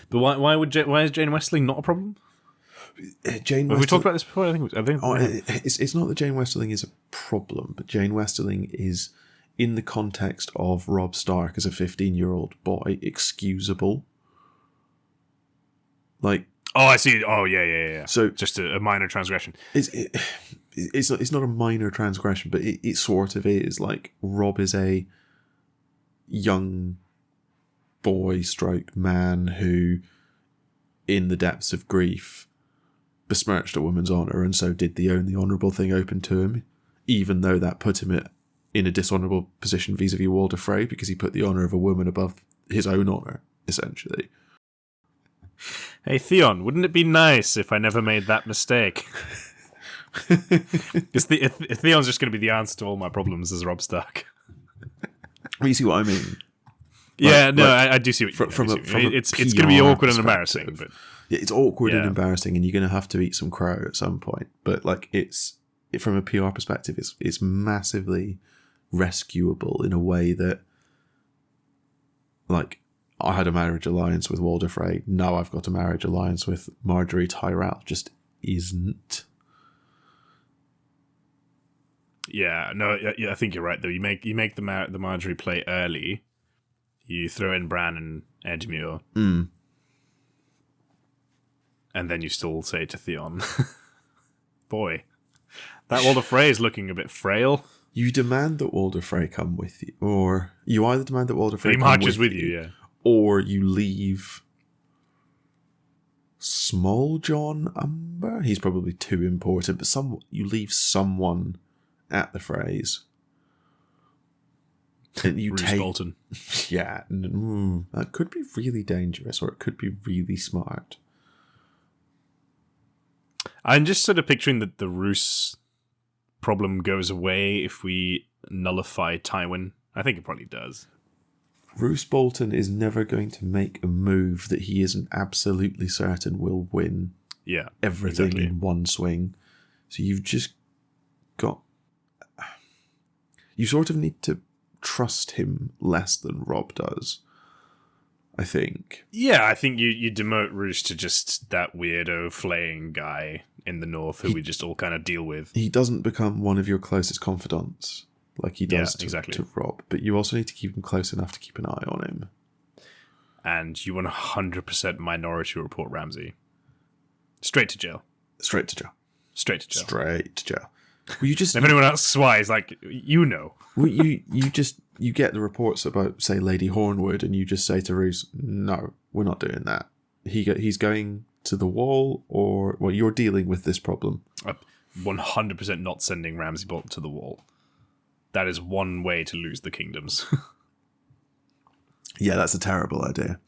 But why is Jane Westerling not a problem? Have we talked about this before? It's not that Jane Westerling is a problem, but Jane Westerling is, in the context of Robb Stark as a 15-year-old boy, excusable. Like, oh, I see. Oh, yeah. So just a minor transgression. It's not a minor transgression, but it sort of is. Like, Robb is a young boy stroke man who, in the depths of grief, besmirched a woman's honour, and so did the only honourable thing open to him, even though that put him in a dishonourable position vis-a-vis Walder Frey, because he put the honour of a woman above his own honour, essentially. Hey, Theon, wouldn't it be nice if I never made that mistake? Because Theon's just going to be the answer to all my problems as Robb Stark. Well, you see what I mean? Yeah, I do see what you mean. It's going to be awkward and embarrassing. But yeah, it's awkward and embarrassing, and you're going to have to eat some crow at some point. But like, from a PR perspective, it's massively rescuable in a way that, like, I had a marriage alliance with Walder Frey. Now I've got a marriage alliance with Marjorie Tyrell. Just isn't. Yeah, no, I think you're right though. You make the Marjorie play early. You throw in Bran and Edmure, and then you still say to Theon, "Boy, that Walder Frey is looking a bit frail." You demand that Walder Frey come with you, or you either demand that Walder Frey he marches with you, yeah, or you leave Small John Umber. He's probably too important, but you leave someone at the Freys. And you Bruce Bolton. Yeah, that could be really dangerous, or it could be really smart. I'm just sort of picturing that the Roose problem goes away if we nullify Tywin. I think it probably does. Roose Bolton is never going to make a move that he isn't absolutely certain will win everything in one swing. So you've just got... You sort of need to trust him less than Robb does, I think. Yeah, I think you demote Roose to just that weirdo flaying guy in the north who we just all kind of deal with. He doesn't become one of your closest confidants like he does to Robb, but you also need to keep him close enough to keep an eye on him. And you 100% Minority Report Ramsay. Straight to jail. Straight to jail. Straight to jail. Straight to jail. Well, you just, if anyone asks why, it's like, you know. Well, you get the reports about, say, Lady Hornwood, and you just say to Roose, no, we're not doing that. He's going to the wall, or, well, you're dealing with this problem. 100% not sending Ramsay Bolton to the wall. That is one way to lose the kingdoms. Yeah, that's a terrible idea.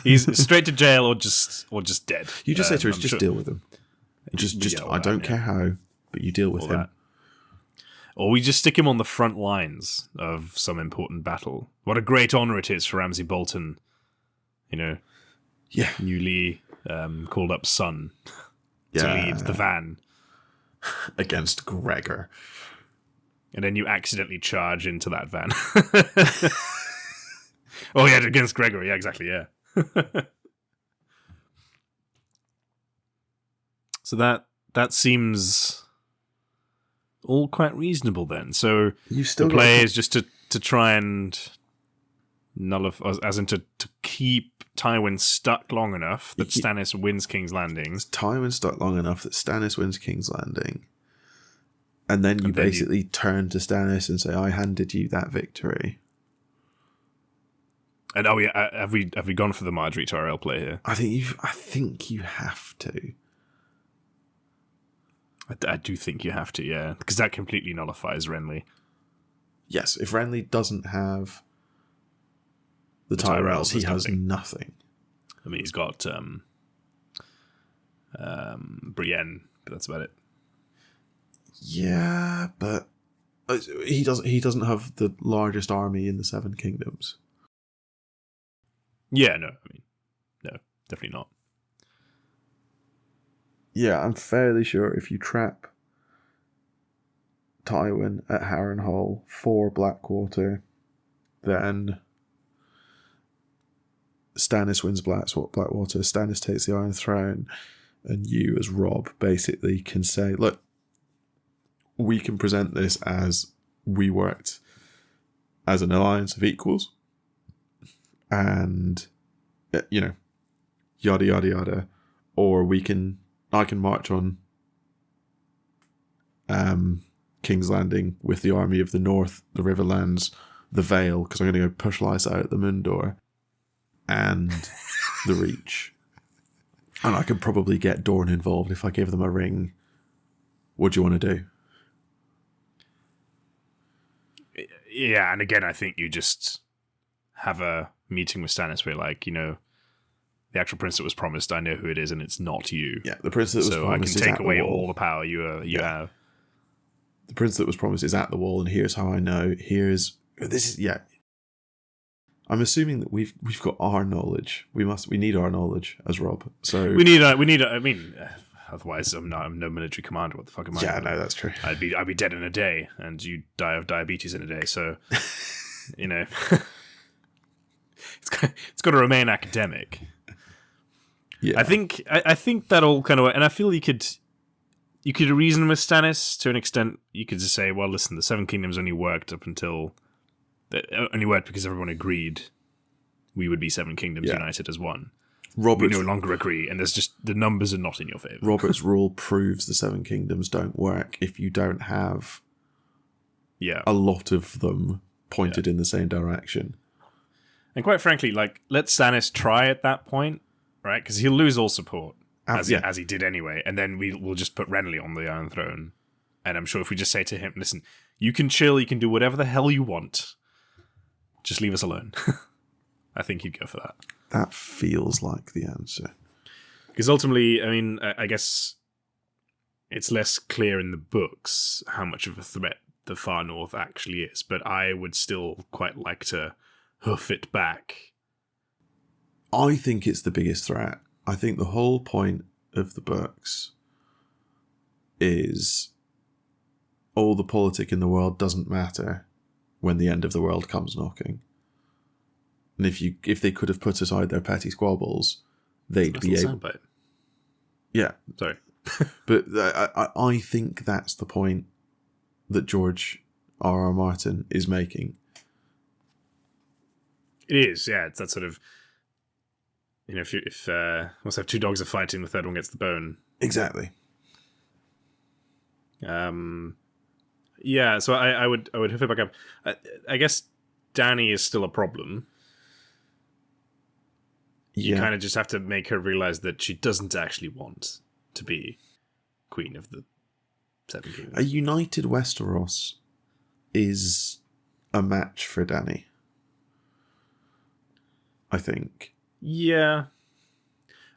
He's straight to jail or just dead. You just say to Roose, just deal with him. Just I don't care how, but you deal with him. That. Or we just stick him on the front lines of some important battle. What a great honour it is for Ramsay Bolton, newly called up son to lead the van. Against Gregor. And then you accidentally charge into that van. Oh, yeah, against Gregor. Yeah, exactly, yeah. So that seems all quite reasonable then. So the play is just to try and nullify, as in to keep Tywin stuck long enough that Stannis wins King's Landing. Tywin stuck long enough that Stannis wins King's Landing. And then you basically turn to Stannis and say, I handed you that victory. And have we gone for the Marjorie Tyrell play here? I think you have to. I do think you have to, yeah, because that completely nullifies Renly. Yes, if Renly doesn't have the Tyrells, he has nothing. I mean, he's got Brienne, but that's about it. Yeah, but he doesn't have the largest army in the Seven Kingdoms. Yeah, no, definitely not. Yeah, I'm fairly sure if you trap Tywin at Harrenhal for Blackwater, then Stannis wins Blackwater, Stannis takes the Iron Throne, and you as Robb basically can say, look, we can present this as we worked as an alliance of equals, and, yada, yada, yada, or I can march on King's Landing with the army of the North, the Riverlands, the Vale, because I'm going to go push Lysa out at the Moon Door, and the Reach And I could probably get Dorne involved if I give them a ring. What do you want to do? Yeah, and again, I think you just have a meeting with Stannis where, like, the actual prince that was promised, I know who it is, and it's not you. Yeah, the prince that was promised I can is take at away the wall. all the power you have. The prince that was promised is at the wall, and here's how I know. I'm assuming that we've got our knowledge. We need our knowledge as Robb. So we need. I mean, otherwise I'm no military commander. What the fuck am I? Yeah, no, that's true. I'd be dead in a day, and you die of diabetes in a day. So, it's got to remain academic. Yeah, I think that'll kind of, and I feel you could reason with Stannis to an extent. You could just say, well, listen, the Seven Kingdoms only worked because everyone agreed we would be Seven Kingdoms united as one. We no longer agree, and there's just the numbers are not in your favor. Robert's rule proves the Seven Kingdoms don't work if you don't have a lot of them pointed in the same direction. And quite frankly, like, let Stannis try at that point, right? Because he'll lose all support, as he did anyway, and then we'll just put Renly on the Iron Throne. And I'm sure if we just say to him, listen, you can chill, you can do whatever the hell you want, just leave us alone. I think he'd go for that. That feels like the answer. Because ultimately, I mean, I guess it's less clear in the books how much of a threat the far north actually is, but I would still quite like to hoof it back. I think it's the biggest threat. I think the whole point of the books is all the politic in the world doesn't matter when the end of the world comes knocking. And if they could have put aside their petty squabbles, they'd be able. Soundbite. Yeah, sorry, but I think that's the point that George R.R. Martin is making. It is, yeah. It's that sort of, if let's have two dogs are fighting, the third one gets the bone. Exactly. Yeah. So I would hoof it back up. I guess Dany is still a problem. You kind of just have to make her realize that she doesn't actually want to be queen of the Seven Kingdoms. A united Westeros is a match for Dany, I think. Yeah.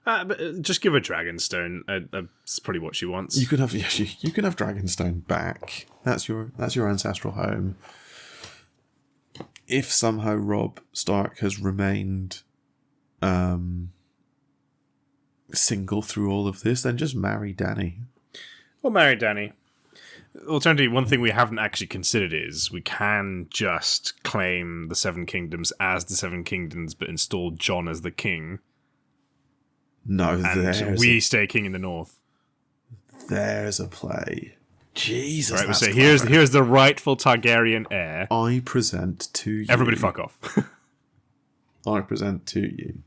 But just give her Dragonstone. That's probably what she wants. You can have Dragonstone back. That's your ancestral home. If somehow Robb Stark has remained single through all of this, then just marry Dany. We'll marry Dany. Alternatively, one thing we haven't actually considered is we can just claim the Seven Kingdoms as the Seven Kingdoms, but install Jon as the king. No, and we stay king in the north. There's a play. Jesus, right, we'll say here's the rightful Targaryen heir. I present to you. Everybody, fuck off. I present to you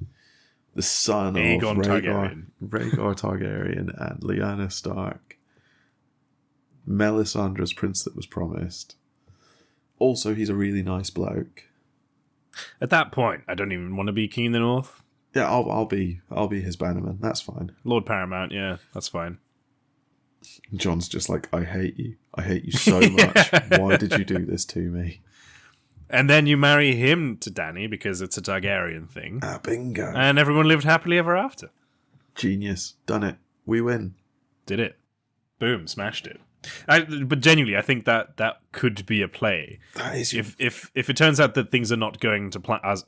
the son Aegon of Targaryen. Rhaegar Targaryen and Lyanna Stark. Melisandre's prince that was promised. Also, he's a really nice bloke. At that point, I don't even want to be king in the north. Yeah, I'll be his bannerman. That's fine. Lord Paramount, yeah, that's fine. Jon's just like, I hate you. I hate you so much. Why did you do this to me? And then you marry him to Dany because it's a Targaryen thing. Ah, bingo. And everyone lived happily ever after. Genius. Done it. We win. Did it. Boom. Smashed it. But genuinely, I think that could be a play. That is if it turns out that things are not going to plan as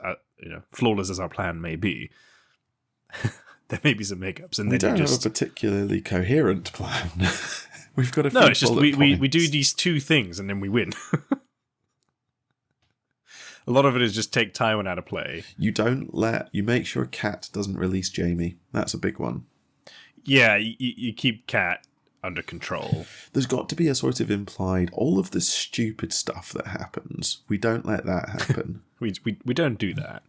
flawless as our plan may be, there may be some hiccups. And we don't have a particularly coherent plan. We've got a few it's just we do these two things and then we win. A lot of it is just take Tywin out of play. You make sure Cat doesn't release Jaime. That's a big one. Yeah, you keep Cat under control. There's got to be a sort of implied, all of the stupid stuff that happens, we don't let that happen. we don't do that.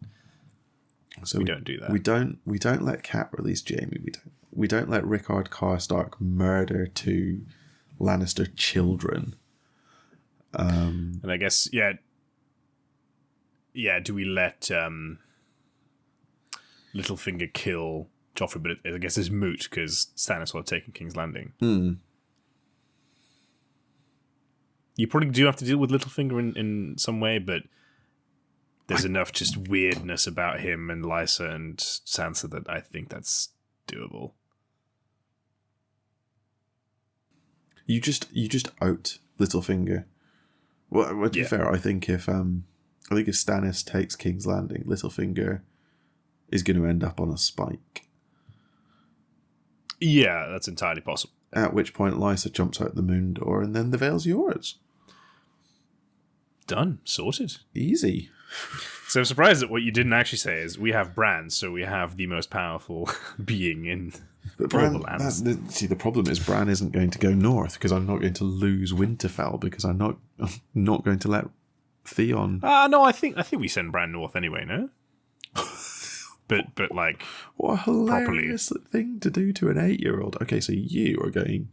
So we don't do that. We don't let Cat release Jaime. We don't let Rickard Karstark murder two Lannister children. And I guess do we let Littlefinger kill Joffrey, but I guess it's moot because Stannis will have taken King's Landing. You probably do have to deal with Littlefinger in some way, but there's enough just weirdness about him and Lysa and Sansa that I think that's doable. You just out Littlefinger. Well, to be fair, I think if Stannis takes King's Landing, Littlefinger is going to end up on a spike. Yeah, that's entirely possible. At which point Lysa jumps out the moon door, and then the Vale's yours. Done. Sorted. Easy. So I'm surprised that what you didn't actually say is we have Bran, so we have the most powerful being in Borderlands. The problem is Bran isn't going to go north because I'm not going to lose Winterfell because I'm not going to let Theon. No, I think we send Bran north anyway. No. But like, what a hilarious thing to do to an 8-year-old. Okay, so you are going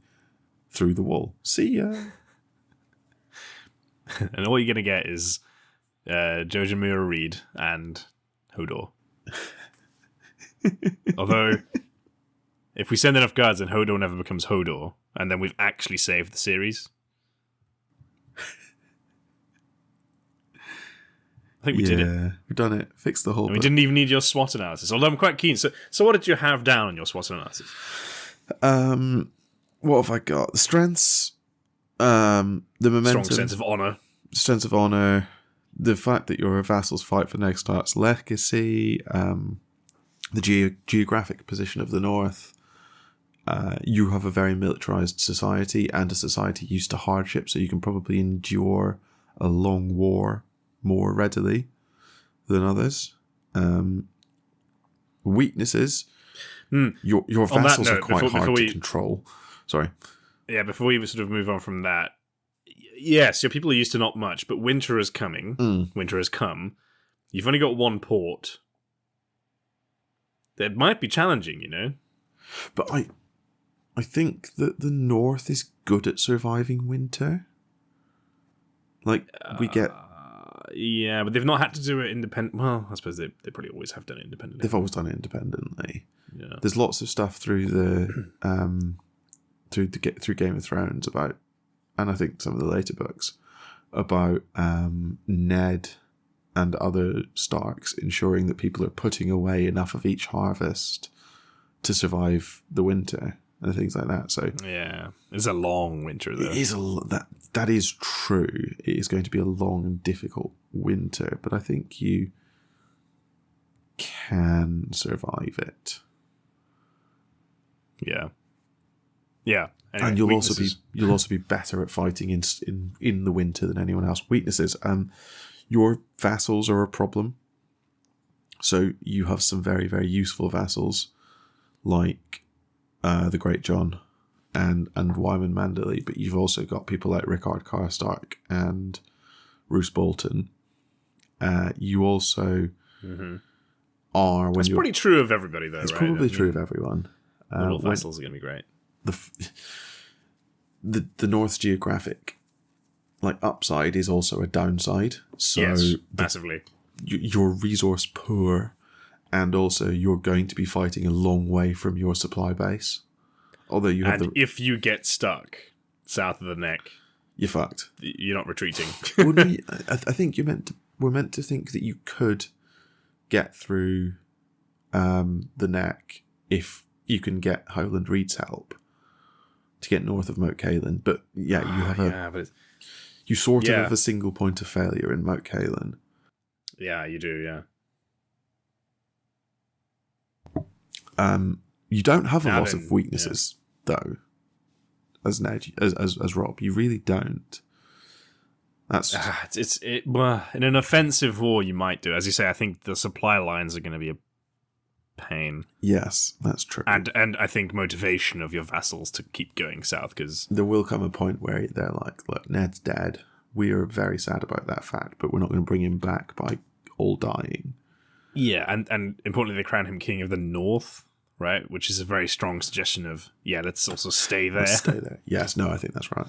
through the wall. See ya. And all you're gonna get is Jojo Mira Reed and Hodor. Although, if we send enough guards, then Hodor never becomes Hodor, and then we've actually saved the series. I think we did it. Yeah, we've done it. Fixed the whole. And we didn't even need your SWOT analysis. Although I'm quite keen. So what did you have down on your SWOT analysis? What have I got? The strengths. The momentum. Strong sense of honor. Sense of honor. The fact that your vassals fight for Ned Stark's legacy. The geographic position of the North. You have a very militarized society and a society used to hardship, so you can probably endure a long war more readily than others. Weaknesses. Your vassals are quite hard to control. Sorry. Yeah, before we sort of move on from that, yes, your people are used to not much, but winter is coming. Winter has come. You've only got one port. That might be challenging, you know? But I think that the North is good at surviving winter. Like, we get... Yeah, but they've not had to do it independent. Well, I suppose they probably always have done it independently. They've always done it independently. Yeah. There's lots of stuff through the through Game of Thrones about, and I think some of the later books about Ned and other Starks ensuring that people are putting away enough of each harvest to survive the winter and things like that. So yeah, it's a long winter though. It is that is true. It is going to be a long and difficult winter, but I think you can survive it. Yeah. Yeah. Anyway, and you'll also be better at fighting in the winter than anyone else. Weaknesses. Your vassals are a problem. So you have some very, very useful vassals like the Great John and Wyman Manderley, but you've also got people like Rickard Karstark and Roose Bolton. You also are... That's pretty true of everybody, though, it's right? probably true of everyone. Little vassals are going to be great. The North's geographic upside is also a downside. So yes, massively. You're resource poor, and also you're going to be fighting a long way from your supply base. Although you have if you get stuck south of the neck, you're fucked. You're not retreating. Well, no, I think we're meant to think that you could get through the neck if you can get Howland Reed's help to get north of Moat Cailin. But yeah, you have you sort of have a single point of failure in Moat Cailin. Yeah, you do. Yeah. You don't have a lot of weaknesses, though, as Ned, as Rob. You really don't. That's well, in an offensive war, you might do. As you say, I think the supply lines are going to be a pain. Yes, that's true. And I think motivation of your vassals to keep going south, because there will come a point where they're like, "Look, Ned's dead. We are very sad about that fact, but we're not going to bring him back by all dying." Yeah, and importantly, they crown him king of the North. Right, which is a very strong suggestion of, let's also stay there. Let's stay there. Yes, no, I think that's right.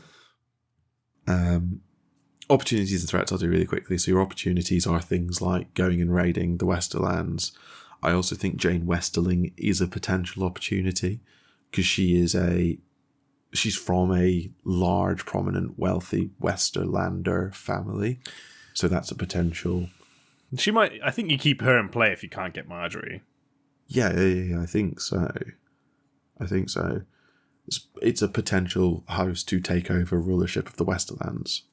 Opportunities and threats I'll do really quickly. So your opportunities are things like going and raiding the Westerlands. I also think Jane Westerling is a potential opportunity because she's from a large, prominent, wealthy Westerlander family. So that's a potential. She might. I think you keep her in play if you can't get Marjorie. Yeah, I think so. It's a potential host to take over rulership of the Westerlands.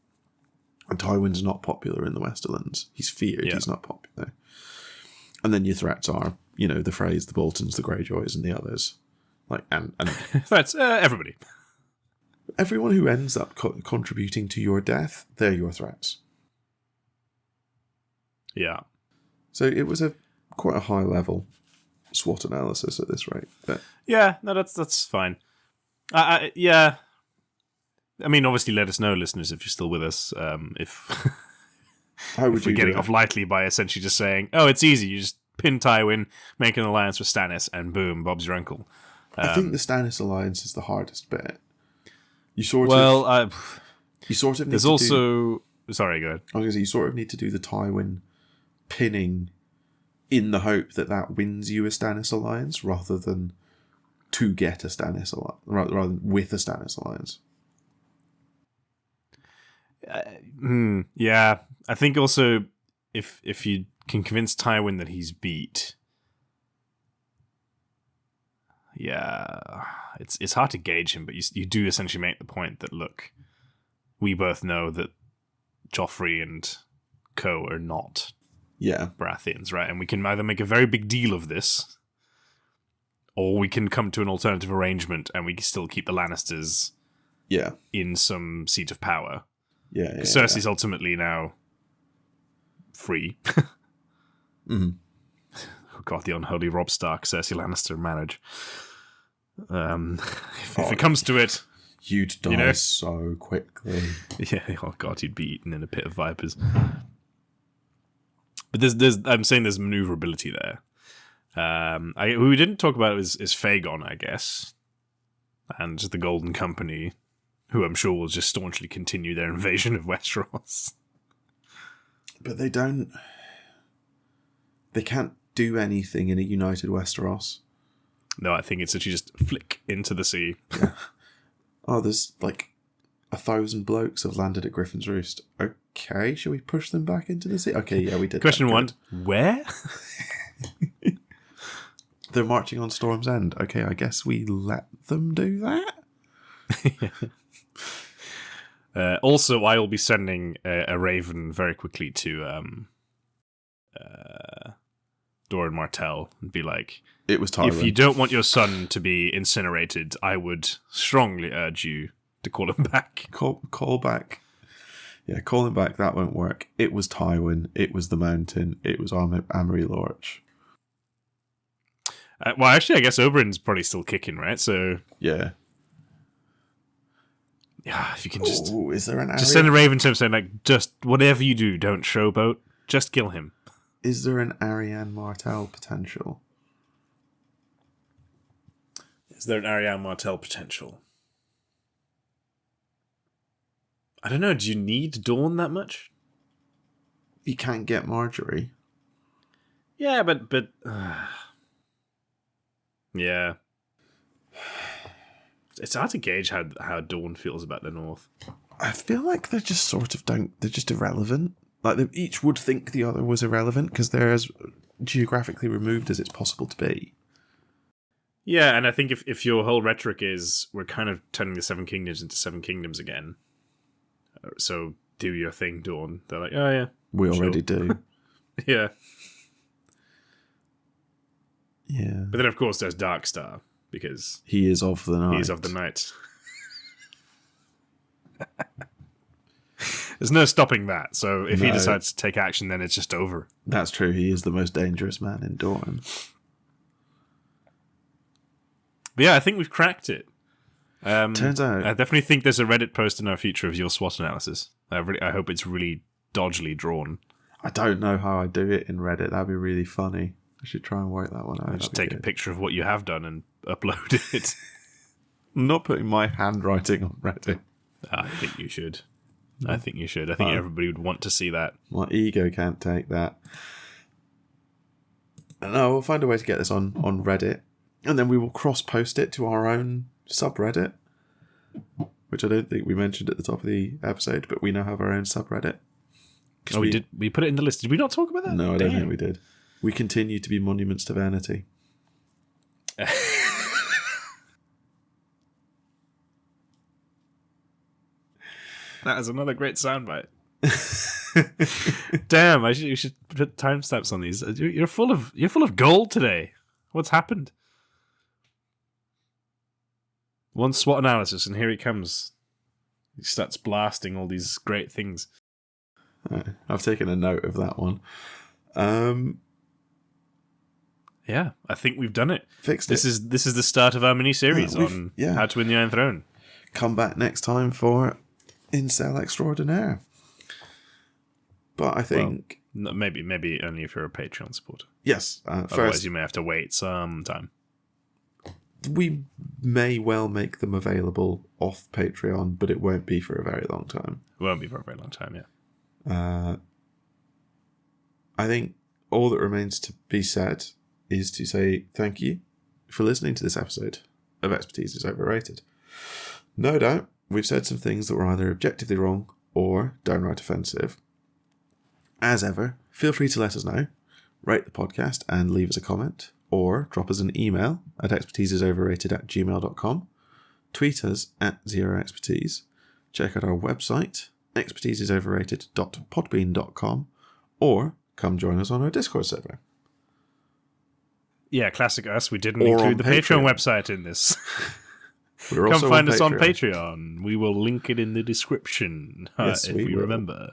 And Tywin's not popular in the Westerlands. He's feared, he's not popular. And then your threats are, the Freys, the Boltons, the Greyjoys, and the others. And That's everybody. Everyone who ends up contributing to your death, they're your threats. Yeah. So it was quite a high level SWOT analysis at this rate. But yeah, no, that's fine. Yeah. I mean, obviously, let us know, listeners, if you're still with us. If how would if we're you getting off lightly by essentially just saying, "Oh, it's easy. You just pin Tywin, make an alliance with Stannis, and boom, Bob's your uncle." I think the Stannis alliance is the hardest bit. You sort of need there's to also. Sorry, go ahead. I was going to say, you sort of need to do the Tywin pinning in the hope that wins you a Stannis alliance rather than to get a Stannis alliance, rather than with a Stannis alliance. Yeah, I think also if you can convince Tywin that he's beat, yeah, it's hard to gauge him, but you do essentially make the point that, look, we both know that Joffrey and co are not Baratheons, right? And we can either make a very big deal of this, or we can come to an alternative arrangement and we can still keep the Lannisters in some seat of power. Because Cersei's ultimately now free. Mm-hmm. Oh god, the unholy Robb Stark, Cersei Lannister marriage. If it comes to it, you'd die so quickly. Yeah, oh god, you'd be eaten in a pit of vipers. But I'm saying there's maneuverability there. Who we didn't talk about is Fagon, I guess, and the Golden Company, who I'm sure will just staunchly continue their invasion of Westeros. But they can't do anything in a united Westeros. No, I think it's actually just flick into the sea. Oh, there's 1,000 blokes have landed at Griffin's Roost. Okay, shall we push them back into the sea? Okay, yeah, we did. Question one, where? They're marching on Storm's End. Okay, I guess we let them do that? Also, I will be sending a raven very quickly to Doran Martell and be like, it was Tywin. If you don't want your son to be incinerated, I would strongly urge you to call him back. Call back. Yeah, call him back. That won't work. It was Tywin. It was the Mountain. It was Amory Lorch. Well, actually, I guess Oberyn's probably still kicking, right? So yeah, if you can just is there an area? Just send a raven to him saying, just whatever you do, don't showboat. Just kill him. Is there an Arianne Martell potential? Is there an Arianne Martell potential? I don't know. Do you need Dawn that much? You can't get Marjorie. Yeah, but yeah. It's hard to gauge how Dawn feels about the North. I feel like they're just they're just irrelevant. Like, they each would think the other was irrelevant because they're as geographically removed as it's possible to be. Yeah, and I think if your whole rhetoric is we're kind of turning the Seven Kingdoms into Seven Kingdoms again, so do your thing, Dawn. They're like, oh yeah, we already do. Yeah. Yeah. But then, of course, there's Darkstar, because he is of the night. He is of the night. There's no stopping that. So if he decides to take action, then it's just over. That's true. He is the most dangerous man in Dorne. But yeah, I think we've cracked it. Turns out. I definitely think there's a Reddit post in our future of your SWOT analysis. I hope it's really dodgily drawn. I don't know how I do it in Reddit. That'd be really funny. I should try and work that one out. Just take a picture of what you have done and upload it. I'm not putting my handwriting on Reddit. I think you should. I think everybody would want to see that. My ego can't take that. No, we'll find a way to get this on Reddit, and then we will cross-post it to our own subreddit, which I don't think we mentioned at the top of the episode, but we now have our own subreddit. Oh, we did. We put it in the list. Did we not talk about that? No, I don't think we did. We continue to be monuments to vanity. That is another great soundbite. Damn, you should put timestamps on these. You're full of gold today. What's happened? One SWOT analysis, and here he comes. He starts blasting all these great things. I've taken a note of that one. Yeah, I think we've done it. Fixed this it. This is the start of our mini-series on How to Win the Iron Throne. Come back next time for Incel Extraordinaire. But I think... Well, maybe only if you're a Patreon supporter. Yes. Otherwise, you may have to wait some time. We may well make them available off Patreon, but it won't be for a very long time. It won't be for a very long time, yeah. I think all that remains to be said is to say thank you for listening to this episode of Expertise is Overrated. No doubt, we've said some things that were either objectively wrong or downright offensive. As ever, feel free to let us know, rate the podcast and leave us a comment, or drop us an email at expertiseisoverrated@gmail.com, tweet us at ZeroExpertise, check out our website, expertiseisoverrated.podbean.com, or come join us on our Discord server. Yeah, classic us. We didn't include the Patreon website in this. Come find us on Patreon. We will link it in the description yes, if we remember.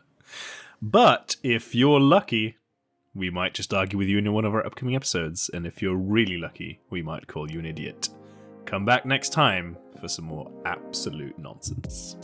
But if you're lucky, we might just argue with you in one of our upcoming episodes. And if you're really lucky, we might call you an idiot. Come back next time for some more absolute nonsense.